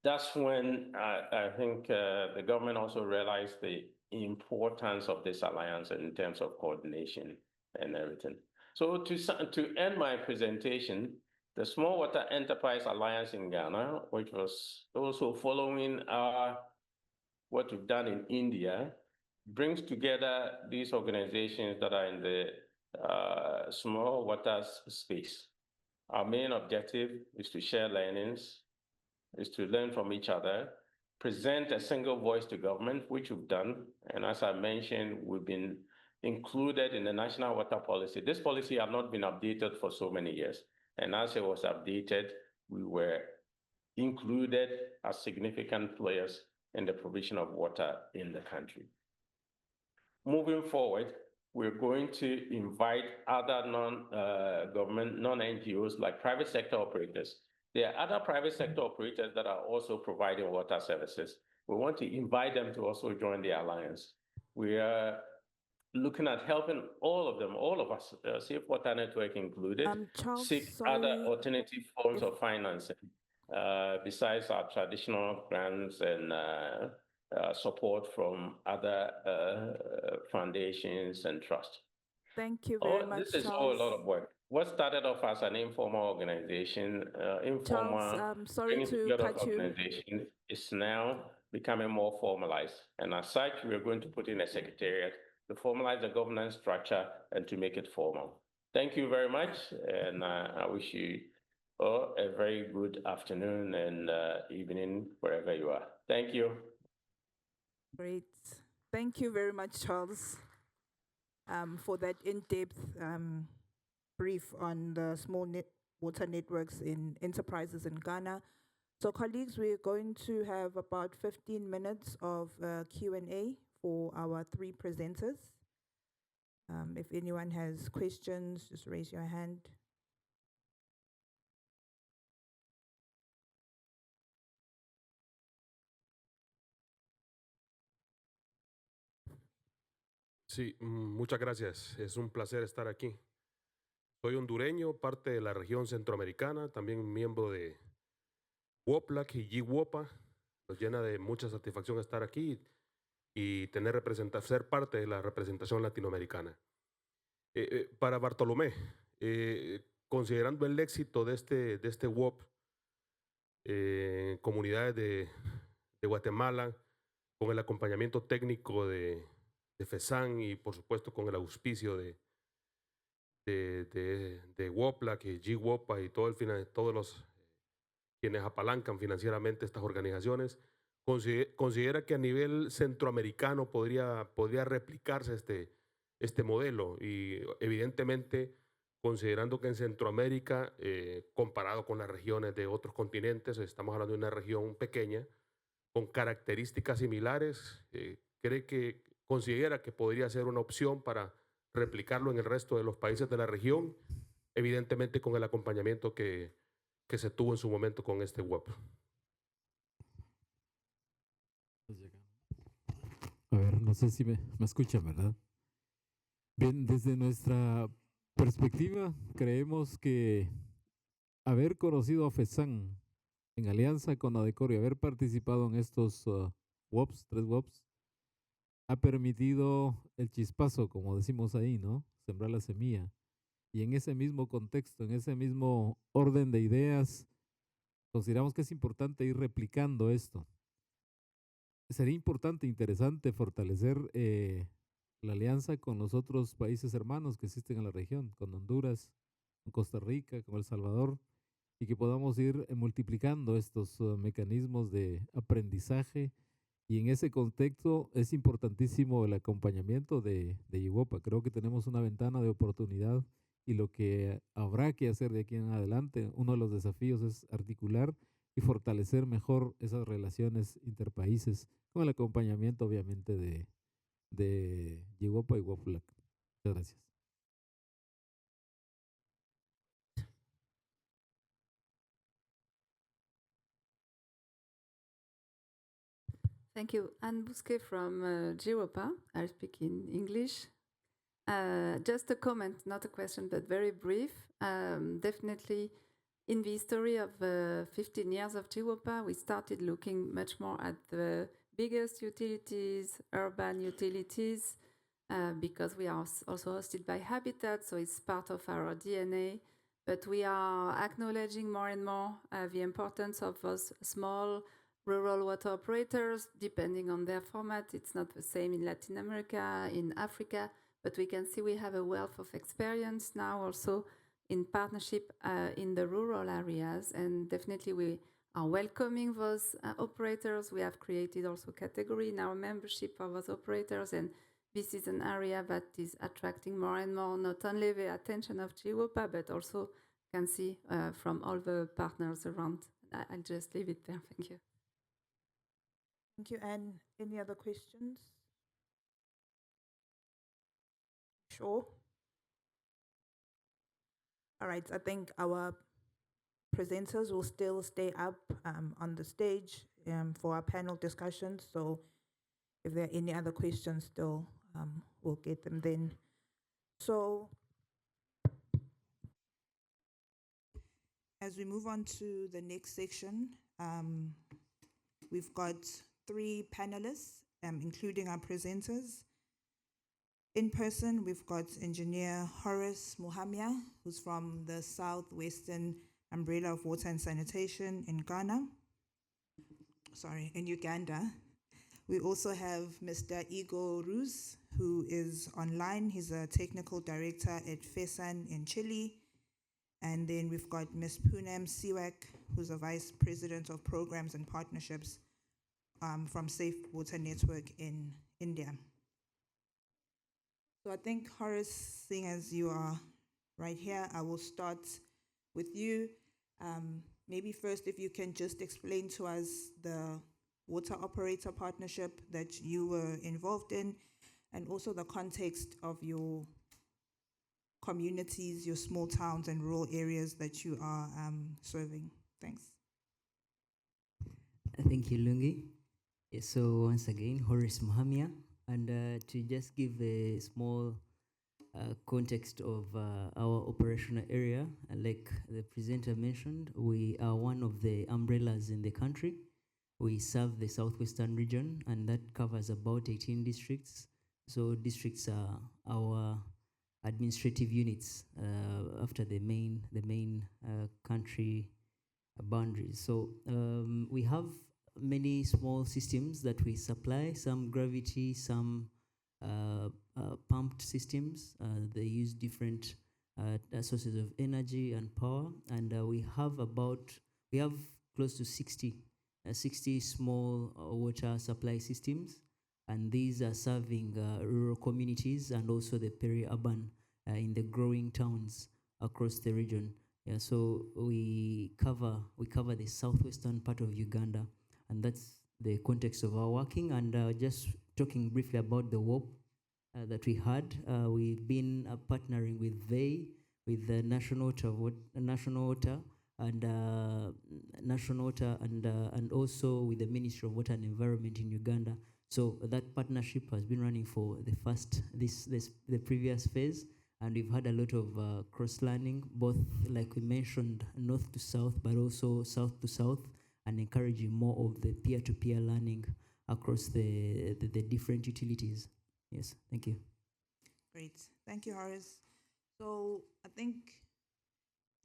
F: that's when I think the government also realized the importance of this alliance in terms of coordination and everything. So to end my presentation, the Small Water Enterprise Alliance in Ghana, which was also following what we've done in India, brings together these organizations that are in the small water space. Our main objective is to share learnings, is to learn from each other, present a single voice to government, which we've done. And as I mentioned, we've been included in the national water policy. This policy had not been updated for so many years. And as it was updated, we were included as significant players in the provision of water in the country. Moving forward, we're going to invite other non-government, non-NGOs like private sector operators. There are other private sector operators that are also providing water services. We want to invite them to also join the alliance. We are looking at helping all of them, all of us, Safe Water Network included,
B: Charles,
F: seek other alternative forms of financing besides our traditional grants and support from other foundations and trusts.
B: Thank you very much,
F: This is
B: Charles.
F: all a lot of work. What started off as an informal organization,
B: Charles, sorry to cut you.
F: Organization is now becoming more formalized. And as such, we're going to put in a secretariat to formalize the governance structure and to make it formal. Thank you very much. And I wish you or a very good afternoon and evening wherever you are. Thank you.
B: Great. Thank you very much, Charles, for that in-depth brief on the small water networks in enterprises in Ghana. So colleagues, we're going to have about 15 minutes of Q&A for our three presenters. If anyone has questions, just raise your hand.
G: Sí, muchas gracias. Es un placer estar aquí. Soy hondureño, parte de la región centroamericana, también miembro de WOPLAC y GWOPA. Nos llena de mucha satisfacción estar aquí y ser parte de la representación latinoamericana. Para Bartolomé, considerando el éxito de este WOP, comunidades de Guatemala, con el acompañamiento técnico de FESAN y por supuesto con el auspicio de WOPLA, que GWOPA y todos los quienes apalancan financieramente estas organizaciones, considera que a nivel centroamericano podría replicarse este modelo y evidentemente considerando que en Centroamérica, comparado con las regiones de otros continentes, estamos hablando de una región pequeña, con características similares, considera que podría ser una opción para replicarlo en el resto de los países de la región, evidentemente con el acompañamiento que se tuvo en su momento con este WOP.
E: A ver, no sé si me escuchan, ¿verdad? Bien, desde nuestra perspectiva, creemos que haber conocido a FESAN en alianza con ADECOR y haber participado en estos WOPs, 3 WOPs, ha permitido el chispazo, como decimos ahí, ¿no? Sembrar la semilla. Y en ese mismo contexto, en ese mismo orden de ideas, consideramos que es importante ir replicando esto. Sería importante, interesante fortalecer la alianza con los otros países hermanos que existen en la región, con Honduras, con Costa Rica, con El Salvador, y que podamos ir multiplicando estos mecanismos de aprendizaje. Y en ese contexto es importantísimo el acompañamiento de IWOPA. Creo que tenemos una ventana de oportunidad y lo que habrá que hacer de aquí en adelante, uno de los desafíos es articular y fortalecer mejor esas relaciones interpaíses con el acompañamiento obviamente de IWOPA y WOPLAC. Muchas gracias.
H: Thank you. Anne Bousquet from GWOPA. I speak in English. Just a comment, not a question, but very brief. Definitely, in the history of 15 years of GWOPA, we started looking much more at the biggest utilities, urban utilities, because we are also hosted by Habitat, so it's part of our DNA. But we are acknowledging more and more the importance of those small rural water operators, depending on their format. It's not the same in Latin America, in Africa, but we can see we have a wealth of experience now also in partnership in the rural areas, and definitely we are welcoming those operators. We have created also a category in our membership of those operators, and this is an area that is attracting more and more, not only the attention of GWOPA, but also can see from all the partners around. I'll just leave it there. Thank you.
B: Thank you, Anne. Any other questions? Sure. All right, I think our presenters will still stay up on the stage for our panel discussions. So if there are any other questions still, we'll get them then. So as we move on to the next section, we've got 3 panelists, including our presenters. In person, we've got Engineer Horace Muhamia, who's from the Southwestern Umbrella of Water and Sanitation in Uganda. We also have Mr. Igor Ruz, who is online. He's a technical director at FESAN in Chile. And then we've got Ms. Poonam Siwak, who's a Vice President of Programs and Partnerships from Safe Water Network in India. So I think, Horace, seeing as you are right here, I will start with you. Maybe first, if you can just explain to us the water operator partnership that you were involved in, and also the context of your communities, your small towns and rural areas that you are serving. Thanks.
I: Thank you, Lungi. So once again, Horace Muhamia, and to just give a small context of our operational area, like the presenter mentioned, we are one of the umbrellas in the country. We serve the southwestern region, and that covers about 18 districts. So districts are our administrative units after the main country boundaries. So we have many small systems that we supply, some gravity, some pumped systems. They use different sources of energy and power, and we have close to 60 small water supply systems, and these are serving rural communities and also the peri-urban in the growing towns across the region. Yeah, so we cover the southwestern part of Uganda, and that's the context of our working. And just talking briefly about the WOP that we had, we've been partnering with VEI, with the National Water, and also with the Ministry of Water and Environment in Uganda. So that partnership has been running for the previous phase, and we've had a lot of cross-learning, both, like we mentioned, north to south, but also south to south, and encouraging more of the peer-to-peer learning across the different utilities. Yes, thank you.
B: Great. Thank you, Horace. So I think,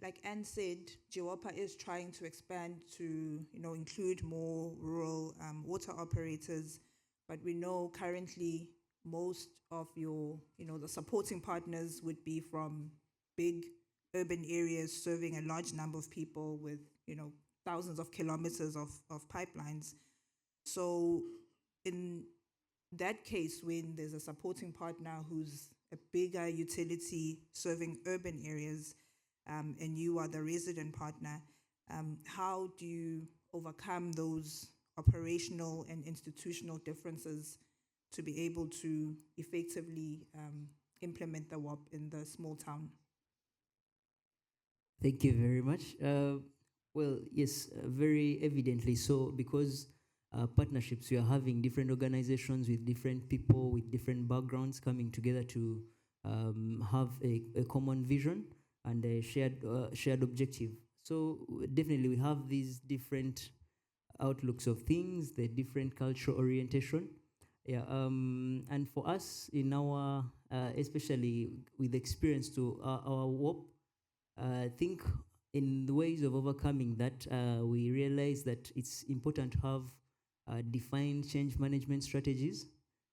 B: like Anne said, GWOPA is trying to expand to, include more rural water operators, but we know currently most of your, the supporting partners would be from big urban areas serving a large number of people with, thousands of kilometers of pipelines. So in that case, when there's a supporting partner who's a bigger utility serving urban areas, and you are the resident partner, how do you overcome those operational and institutional differences to be able to effectively implement the WOP in the small town?
I: Thank you very much. Well, yes, very evidently so, because partnerships, we are having different organizations with different people with different backgrounds coming together to have a common vision and a shared objective. So definitely we have these different outlooks of things, the different cultural orientation. Yeah, and for us in our, especially with experience to our WOP, I think in the ways of overcoming that, we realize that it's important to have defined change management strategies.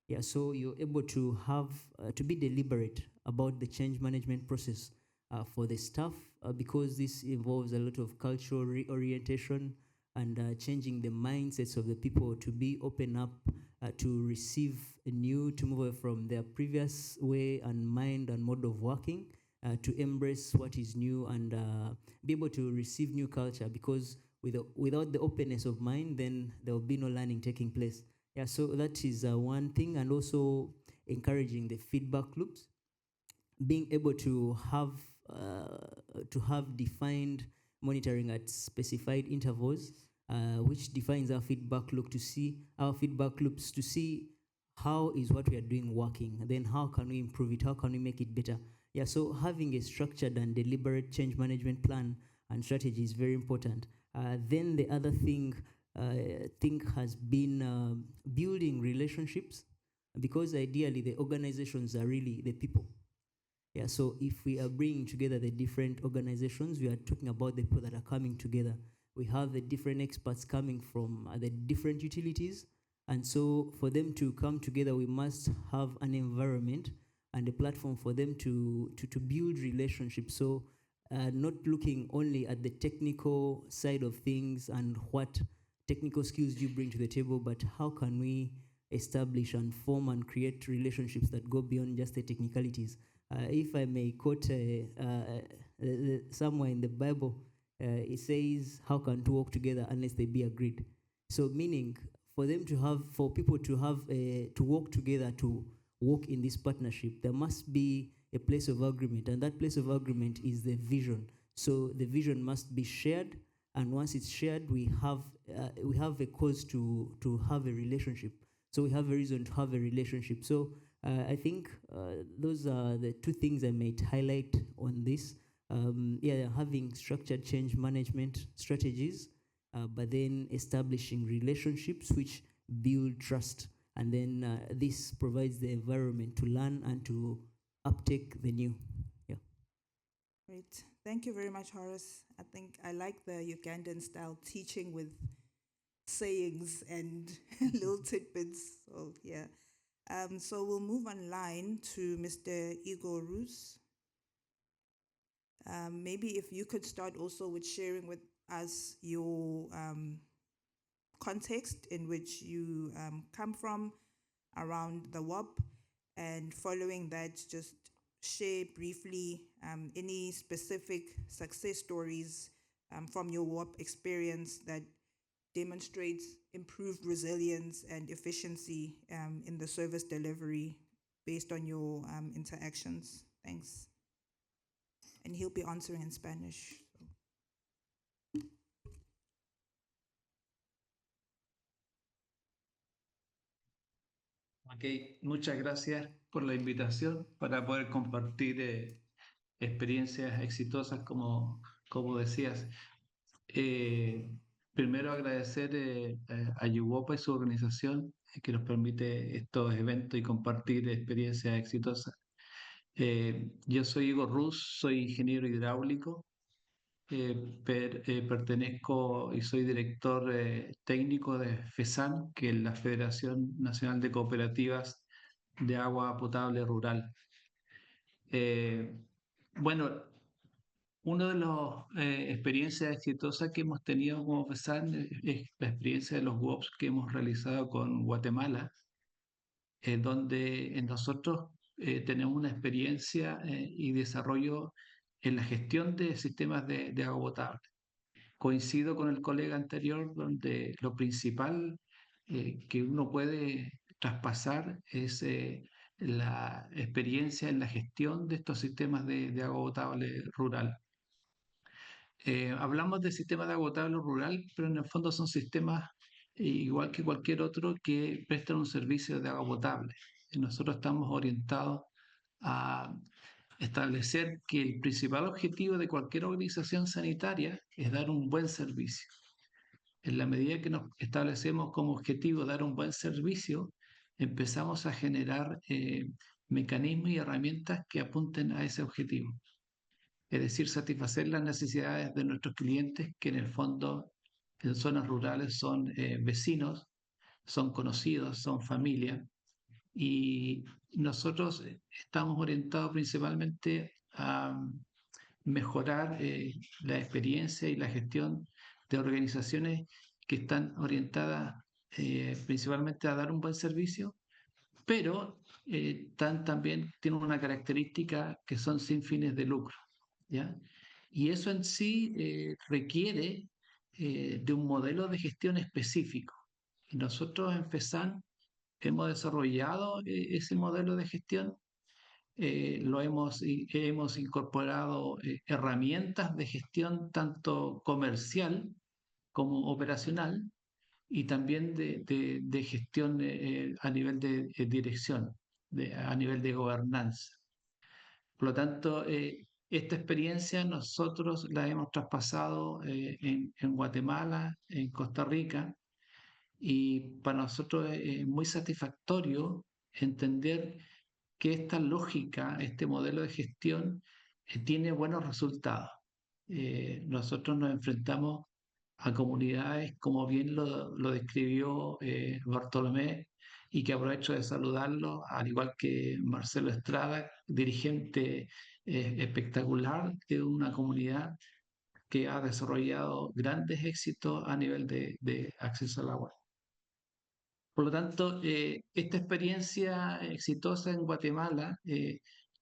I: Yeah, so you're able to have, to be deliberate about the change management process for the staff, because this involves a lot of cultural reorientation and changing the mindsets of the people to be open up to receive new, to move away from their previous way and mind and mode of working, to embrace what is new and be able to receive new culture, because without the openness of mind, then there will be no learning taking place. Yeah, so that is one thing, and also encouraging the feedback loops, being able to have defined monitoring at specified intervals, which defines our feedback loop to see how is what we are doing working, and then how can we improve it, how can we make it better. Yeah, so having a structured and deliberate change management plan and strategy is very important. Then the other thing has been building relationships, because ideally the organizations are really the people. Yeah, so if we are bringing together the different organizations, we are talking about the people that are coming together. We have the different experts coming from the different utilities, and so for them to come together, we must have an environment and a platform for them to build relationships. So not looking only at the technical side of things and what technical skills you bring to the table, but how can we establish and form and create relationships that go beyond just the technicalities. If I may quote somewhere in the Bible, it says, "How can two walk together unless they be agreed?" So, meaning for them to have, for people to have, to work together, to work in this partnership, there must be a place of agreement, and that place of agreement is the vision. So the vision must be shared, and once it's shared, we have a cause to have a relationship. So we have a reason to have a relationship. So I think those are the two things I might highlight on this. Having structured change management strategies, but then establishing relationships which build trust. And then this provides the environment to learn and to uptake the new. Yeah.
B: Great. Thank you very much, Horace. I think I like the Ugandan style teaching with sayings and little tidbits. So, yeah. So we'll move online to Mr. Igor Rus. Maybe if you could start also with sharing with us your context in which you come from around the WOP, and following that, just share briefly any specific success stories from your WOP experience that demonstrates improved resilience and efficiency in the service delivery based on your interactions. Thanks. And he'll be answering in Spanish.
J: Ok, muchas gracias por la invitación para poder compartir experiencias exitosas como decías. Primero agradecer a WOPs y su organización que nos permite estos eventos y compartir experiencias exitosas. Yo soy Igor Rus, soy ingeniero hidráulico, pertenezco y soy director técnico de FESAN, que es la Federación Nacional de Cooperativas de Agua Potable Rural. Bueno, una de las experiencias exitosas que hemos tenido como FESAN es la experiencia de los WOPs que hemos realizado con Guatemala, donde nosotros tenemos una experiencia y desarrollo en la gestión de sistemas de agua potable. Coincido con el colega anterior, donde lo principal que uno puede traspasar es la experiencia en la gestión de estos sistemas de agua potable rural. Hablamos de sistemas de agua potable rural, pero en el fondo son sistemas igual que cualquier otro que prestan un servicio de agua potable. Y nosotros estamos orientados a establecer que el principal objetivo de cualquier organización sanitaria es dar un buen servicio. En la medida que nos establecemos como objetivo dar un buen servicio, empezamos a generar mecanismos y herramientas que apunten a ese objetivo. Es decir, satisfacer las necesidades de nuestros clientes, que en el fondo en zonas rurales son vecinos, son conocidos, son familia, y nosotros estamos orientados principalmente a mejorar la experiencia y la gestión de organizaciones que están orientadas principalmente a dar un buen servicio, pero también tienen una característica que son sin fines de lucro, ¿ya? Y eso en sí requiere de un modelo de gestión específico. Y nosotros en FESAN hemos desarrollado ese modelo de gestión, hemos incorporado herramientas de gestión tanto comercial como operacional, y también de gestión a nivel de dirección, a nivel de gobernanza. Por lo tanto, esta experiencia nosotros la hemos traspasado en Guatemala, en Costa Rica, y para nosotros es muy satisfactorio entender que esta lógica, este modelo de gestión, tiene buenos resultados. Nosotros nos enfrentamos a comunidades, como bien lo describió Bartolomé, y que aprovecho de saludarlo, al igual que Marcelo Estrada, dirigente espectacular de una comunidad que ha desarrollado grandes éxitos a nivel de acceso al agua. Por lo tanto, esta experiencia exitosa en Guatemala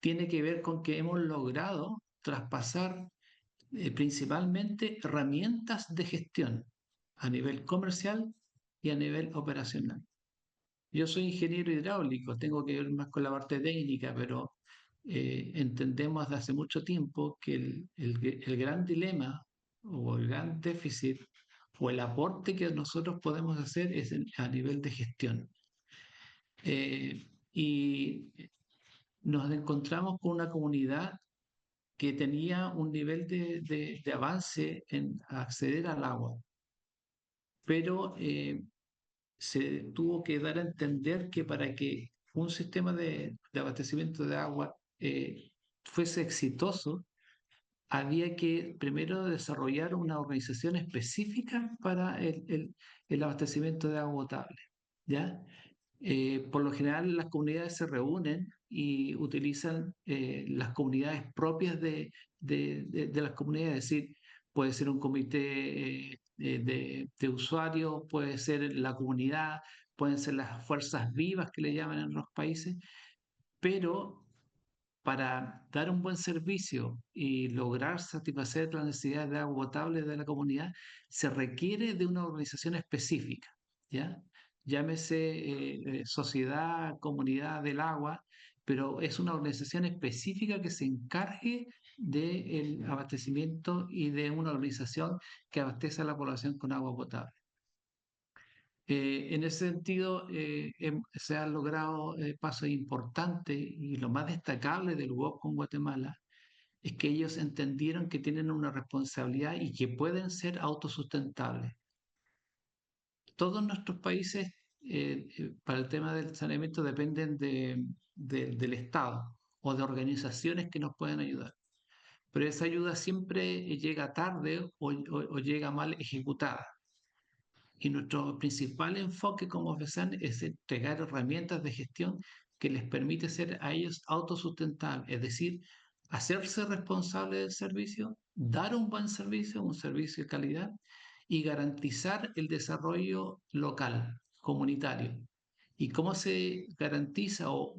J: tiene que ver con que hemos logrado traspasar principalmente herramientas de gestión a nivel comercial y a nivel operacional. Yo soy ingeniero hidráulico, tengo que ver más con la parte técnica, pero entendemos desde hace mucho tiempo que el gran dilema o el gran déficit o el aporte que nosotros podemos hacer es a nivel de gestión. Y nos encontramos con una comunidad que tenía un nivel de avance en acceder al agua, pero se tuvo que dar a entender que para que un sistema de abastecimiento de agua fuese exitoso, había que primero desarrollar una organización específica para el abastecimiento de agua potable, ¿ya? Por lo general las comunidades se reúnen y utilizan las comunidades propias de las comunidades, es decir, puede ser un comité de usuarios, puede ser la comunidad, pueden ser las fuerzas vivas que le llaman en los países, pero para dar un buen servicio y lograr satisfacer las necesidades de agua potable de la comunidad, se requiere de una organización específica, ¿ya? Llámese sociedad, comunidad del agua, pero es una organización específica que se encargue del abastecimiento y de una organización que abastece a la población con agua potable. En ese sentido, se han logrado pasos importantes y lo más destacable del WOP con Guatemala es que ellos entendieron que tienen una responsabilidad y que pueden ser autosustentables. Todos nuestros países para el tema del saneamiento dependen del Estado o de organizaciones que nos pueden ayudar, pero esa ayuda siempre llega tarde o llega mal ejecutada. Y nuestro principal enfoque como FESAN es entregar herramientas de gestión que les permite ser a ellos autosustentables, es decir, hacerse responsable del servicio, dar un buen servicio, un servicio de calidad y garantizar el desarrollo local, comunitario. ¿Y cómo se garantiza o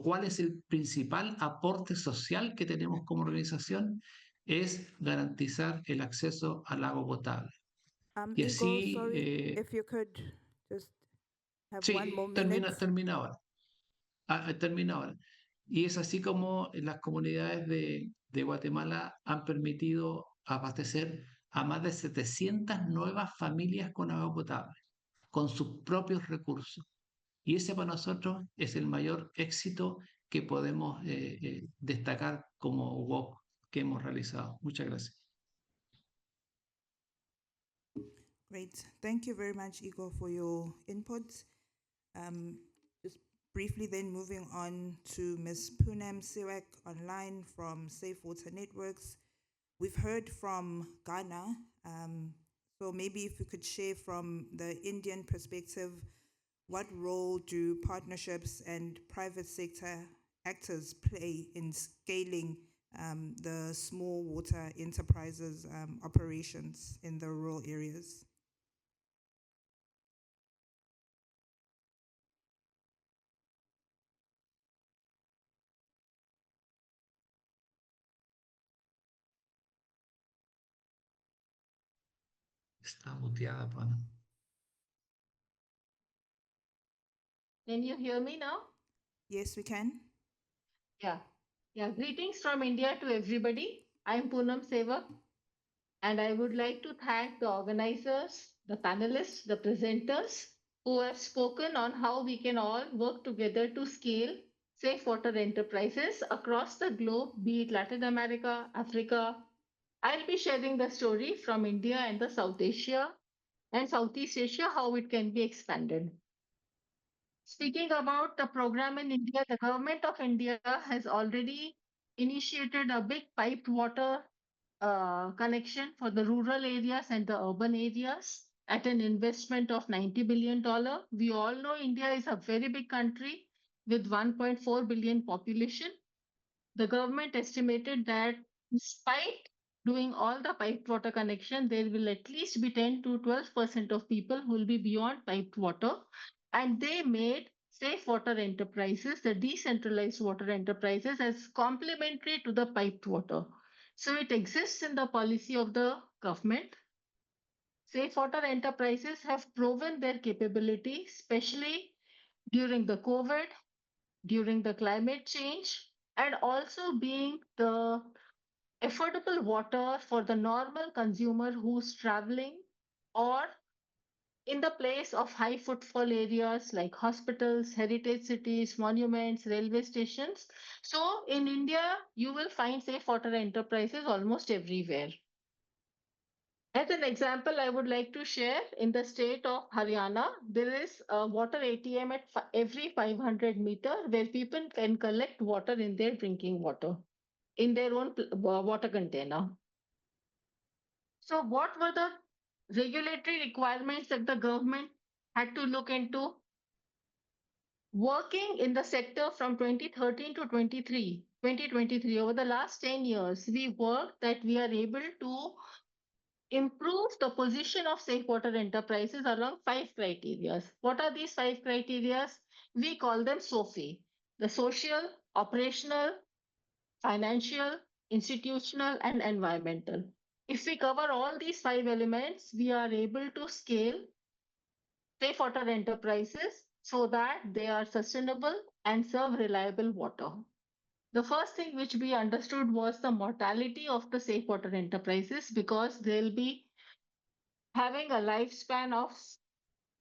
J: cuál es el principal aporte social que tenemos como organización? Es garantizar el acceso al agua potable. Y
B: Igor,
J: así,
B: sorry, if you could just have one more
J: sí,
B: minute.
J: termina ahora. Termina ahora. Y es así como las comunidades de Guatemala han permitido abastecer a más de 700 nuevas familias con agua potable, con sus propios recursos. Y ese para nosotros es el mayor éxito que podemos destacar como WOP que hemos realizado. Muchas gracias.
B: Great. Thank you very much, Igor, for your input. Just briefly then moving on to Ms. Poonam Siwak online from Safe Water Networks. We've heard from Ghana, so maybe if we could share from the Indian perspective, what role do partnerships and private sector actors play in scaling the small water enterprises operations in the rural areas?
J: Está muteada, pana.
K: Can you hear me now?
B: Yes, we can.
K: Yeah. Yeah. Greetings from India to everybody. I'm Poonam Sevak, and I would like to thank the organizers, the panelists, the presenters who have spoken on how we can all work together to scale safe water enterprises across the globe, be it Latin America, Africa. I'll be sharing the story from India and the South Asia and Southeast Asia, how it can be expanded. Speaking about the program in India, the government of India has already initiated a big piped water connection for the rural areas and the urban areas. at an investment of $90 billion. We all know India is a very big country with 1.4 billion population. The government estimated that despite doing all the piped water connection, there will at least be 10 to 12% of people who will be beyond piped water. And they made safe water enterprises, the decentralized water enterprises, as complementary to the piped water. So it exists in the policy of the government. Safe water enterprises have proven their capability, especially during the COVID, during the climate change, and also being the affordable water for the normal consumer who's traveling or in the place of high footfall areas like hospitals, heritage cities, monuments, railway stations. So in India, you will find safe water enterprises almost everywhere. As an example, I would like to share in the state of Haryana, there is a water ATM at every 500 meter where people can collect water in their drinking water in their own water container. So, what were the regulatory requirements that the government had to look into? Working in the sector from 2013 to 2023, over the last 10 years, we worked that we are able to improve the position of safe water enterprises along 5 criteria. What are these 5 criteria? We call them SOFI, the social, operational, financial, institutional, and environmental. If we cover all these 5 elements, we are able to scale safe water enterprises so that they are sustainable and serve reliable water. The first thing which we understood was the mortality of the safe water enterprises because they'll be having a lifespan of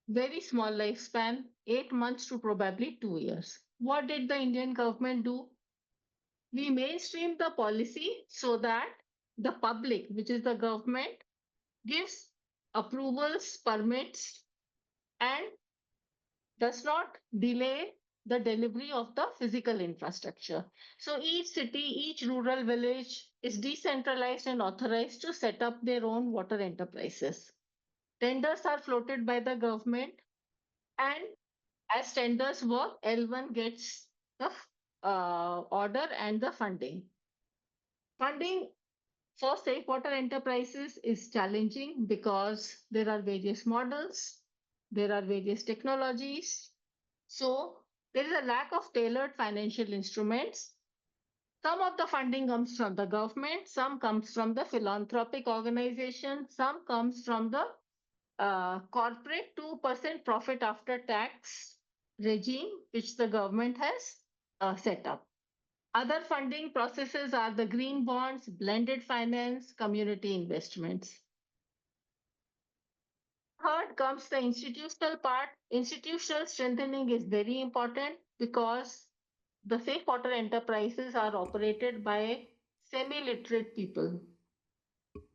K: very small lifespan, 8 months to probably 2 years. What did the Indian government do? We mainstream the policy so that the public, which is the government, gives approvals, permits, and does not delay the delivery of the physical infrastructure. So each city, each rural village is decentralized and authorized to set up their own water enterprises. Tenders are floated by the government, and as tenders work, L1 gets the order and the funding. Funding for safe water enterprises is challenging because there are various models, there are various technologies. So there is a lack of tailored financial instruments. Some of the funding comes from the government, some comes from the philanthropic organization, some comes from the corporate 2% profit after tax regime, which the government has set up. Other funding processes are the green bonds, blended finance, community investments. Third comes the institutional part. Institutional strengthening is very important because the safe water enterprises are operated by semi-literate people.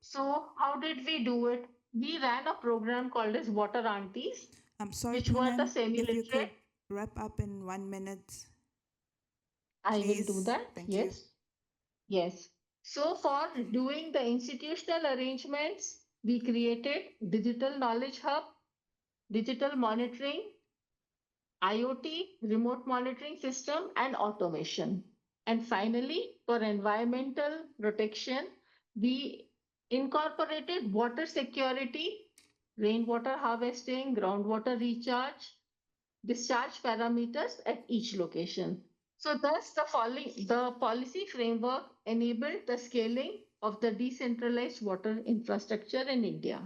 K: So how did we do it? We ran a program called as Water Aunties.
B: I'm sorry,
K: which were the
B: Poonam, if you
K: semi-literate.
B: could wrap up in 1 minute.
K: I will do
B: please.
K: that.
B: Thank you.
K: Yes. Yes. So for doing the institutional arrangements, we created digital knowledge hub, digital monitoring, IoT, remote monitoring system, and automation. And finally, for environmental protection, we incorporated water security, rainwater harvesting, groundwater recharge, discharge parameters at each location. So thus the policy framework enabled the scaling of the decentralized water infrastructure in India.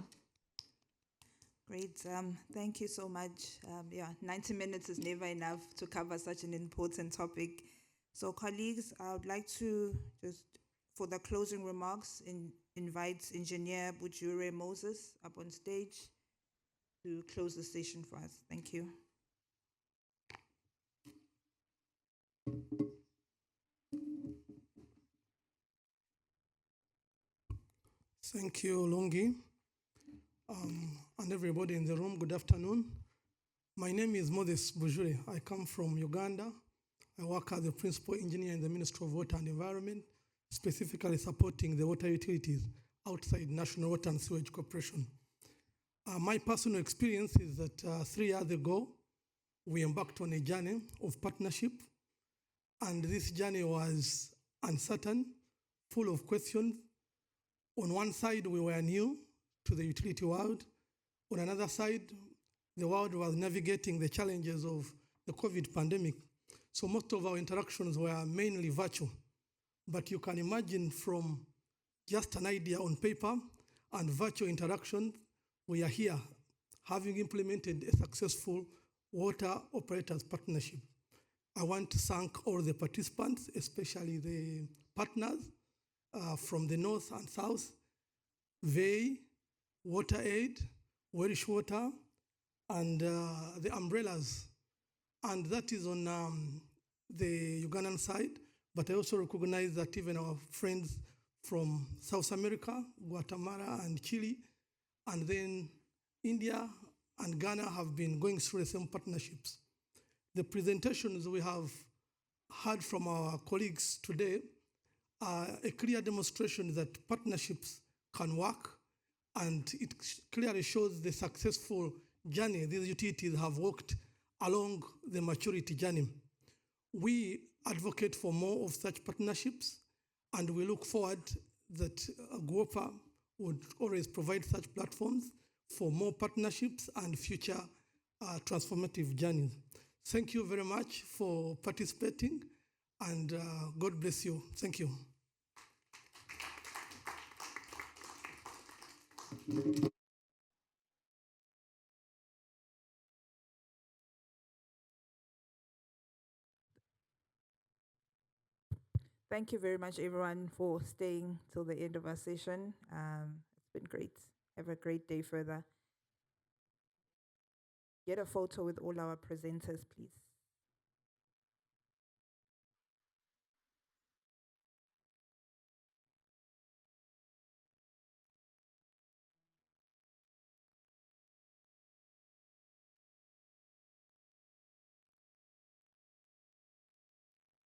B: Great. Thank you so much. 90 minutes is never enough to cover such an important topic. So, colleagues, I would like to just, for the closing remarks, invite Engineer Bujure Moses up on stage to close the session for us. Thank you.
L: Thank you, Lungi, and everybody in the room. Good afternoon. My name is Moses Bujure. I come from Uganda. I work as a principal engineer in the Ministry of Water and Environment, specifically supporting the water utilities outside National Water and Sewage Corporation. My personal experience is that 3 years ago, we embarked on a journey of partnership, and this journey was uncertain, full of questions. On one side, we were new to the utility world. On another side, the world was navigating the challenges of the COVID pandemic. So most of our interactions were mainly virtual. But you can imagine from just an idea on paper and virtual interaction, we are here having implemented a successful water operators partnership. I want to thank all the participants, especially the partners from the north and south, VEI, WaterAid, Welsh Water, and the umbrellas. And that is on the Ugandan side, but I also recognize that even our friends from South America, Guatemala and Chile, and then India and Ghana have been going through the same partnerships. The presentations we have heard from our colleagues today are a clear demonstration that partnerships can work, and it clearly shows the successful journey these utilities have walked along the maturity journey. We advocate for more of such partnerships, and we look forward that GWOPA would always provide such platforms for more partnerships and future transformative journeys. Thank you very much for participating, and God bless you. Thank you.
B: Thank you very much, everyone, for staying till the end of our session. It's been great. Have a great day further. Get a photo with all our presenters, please.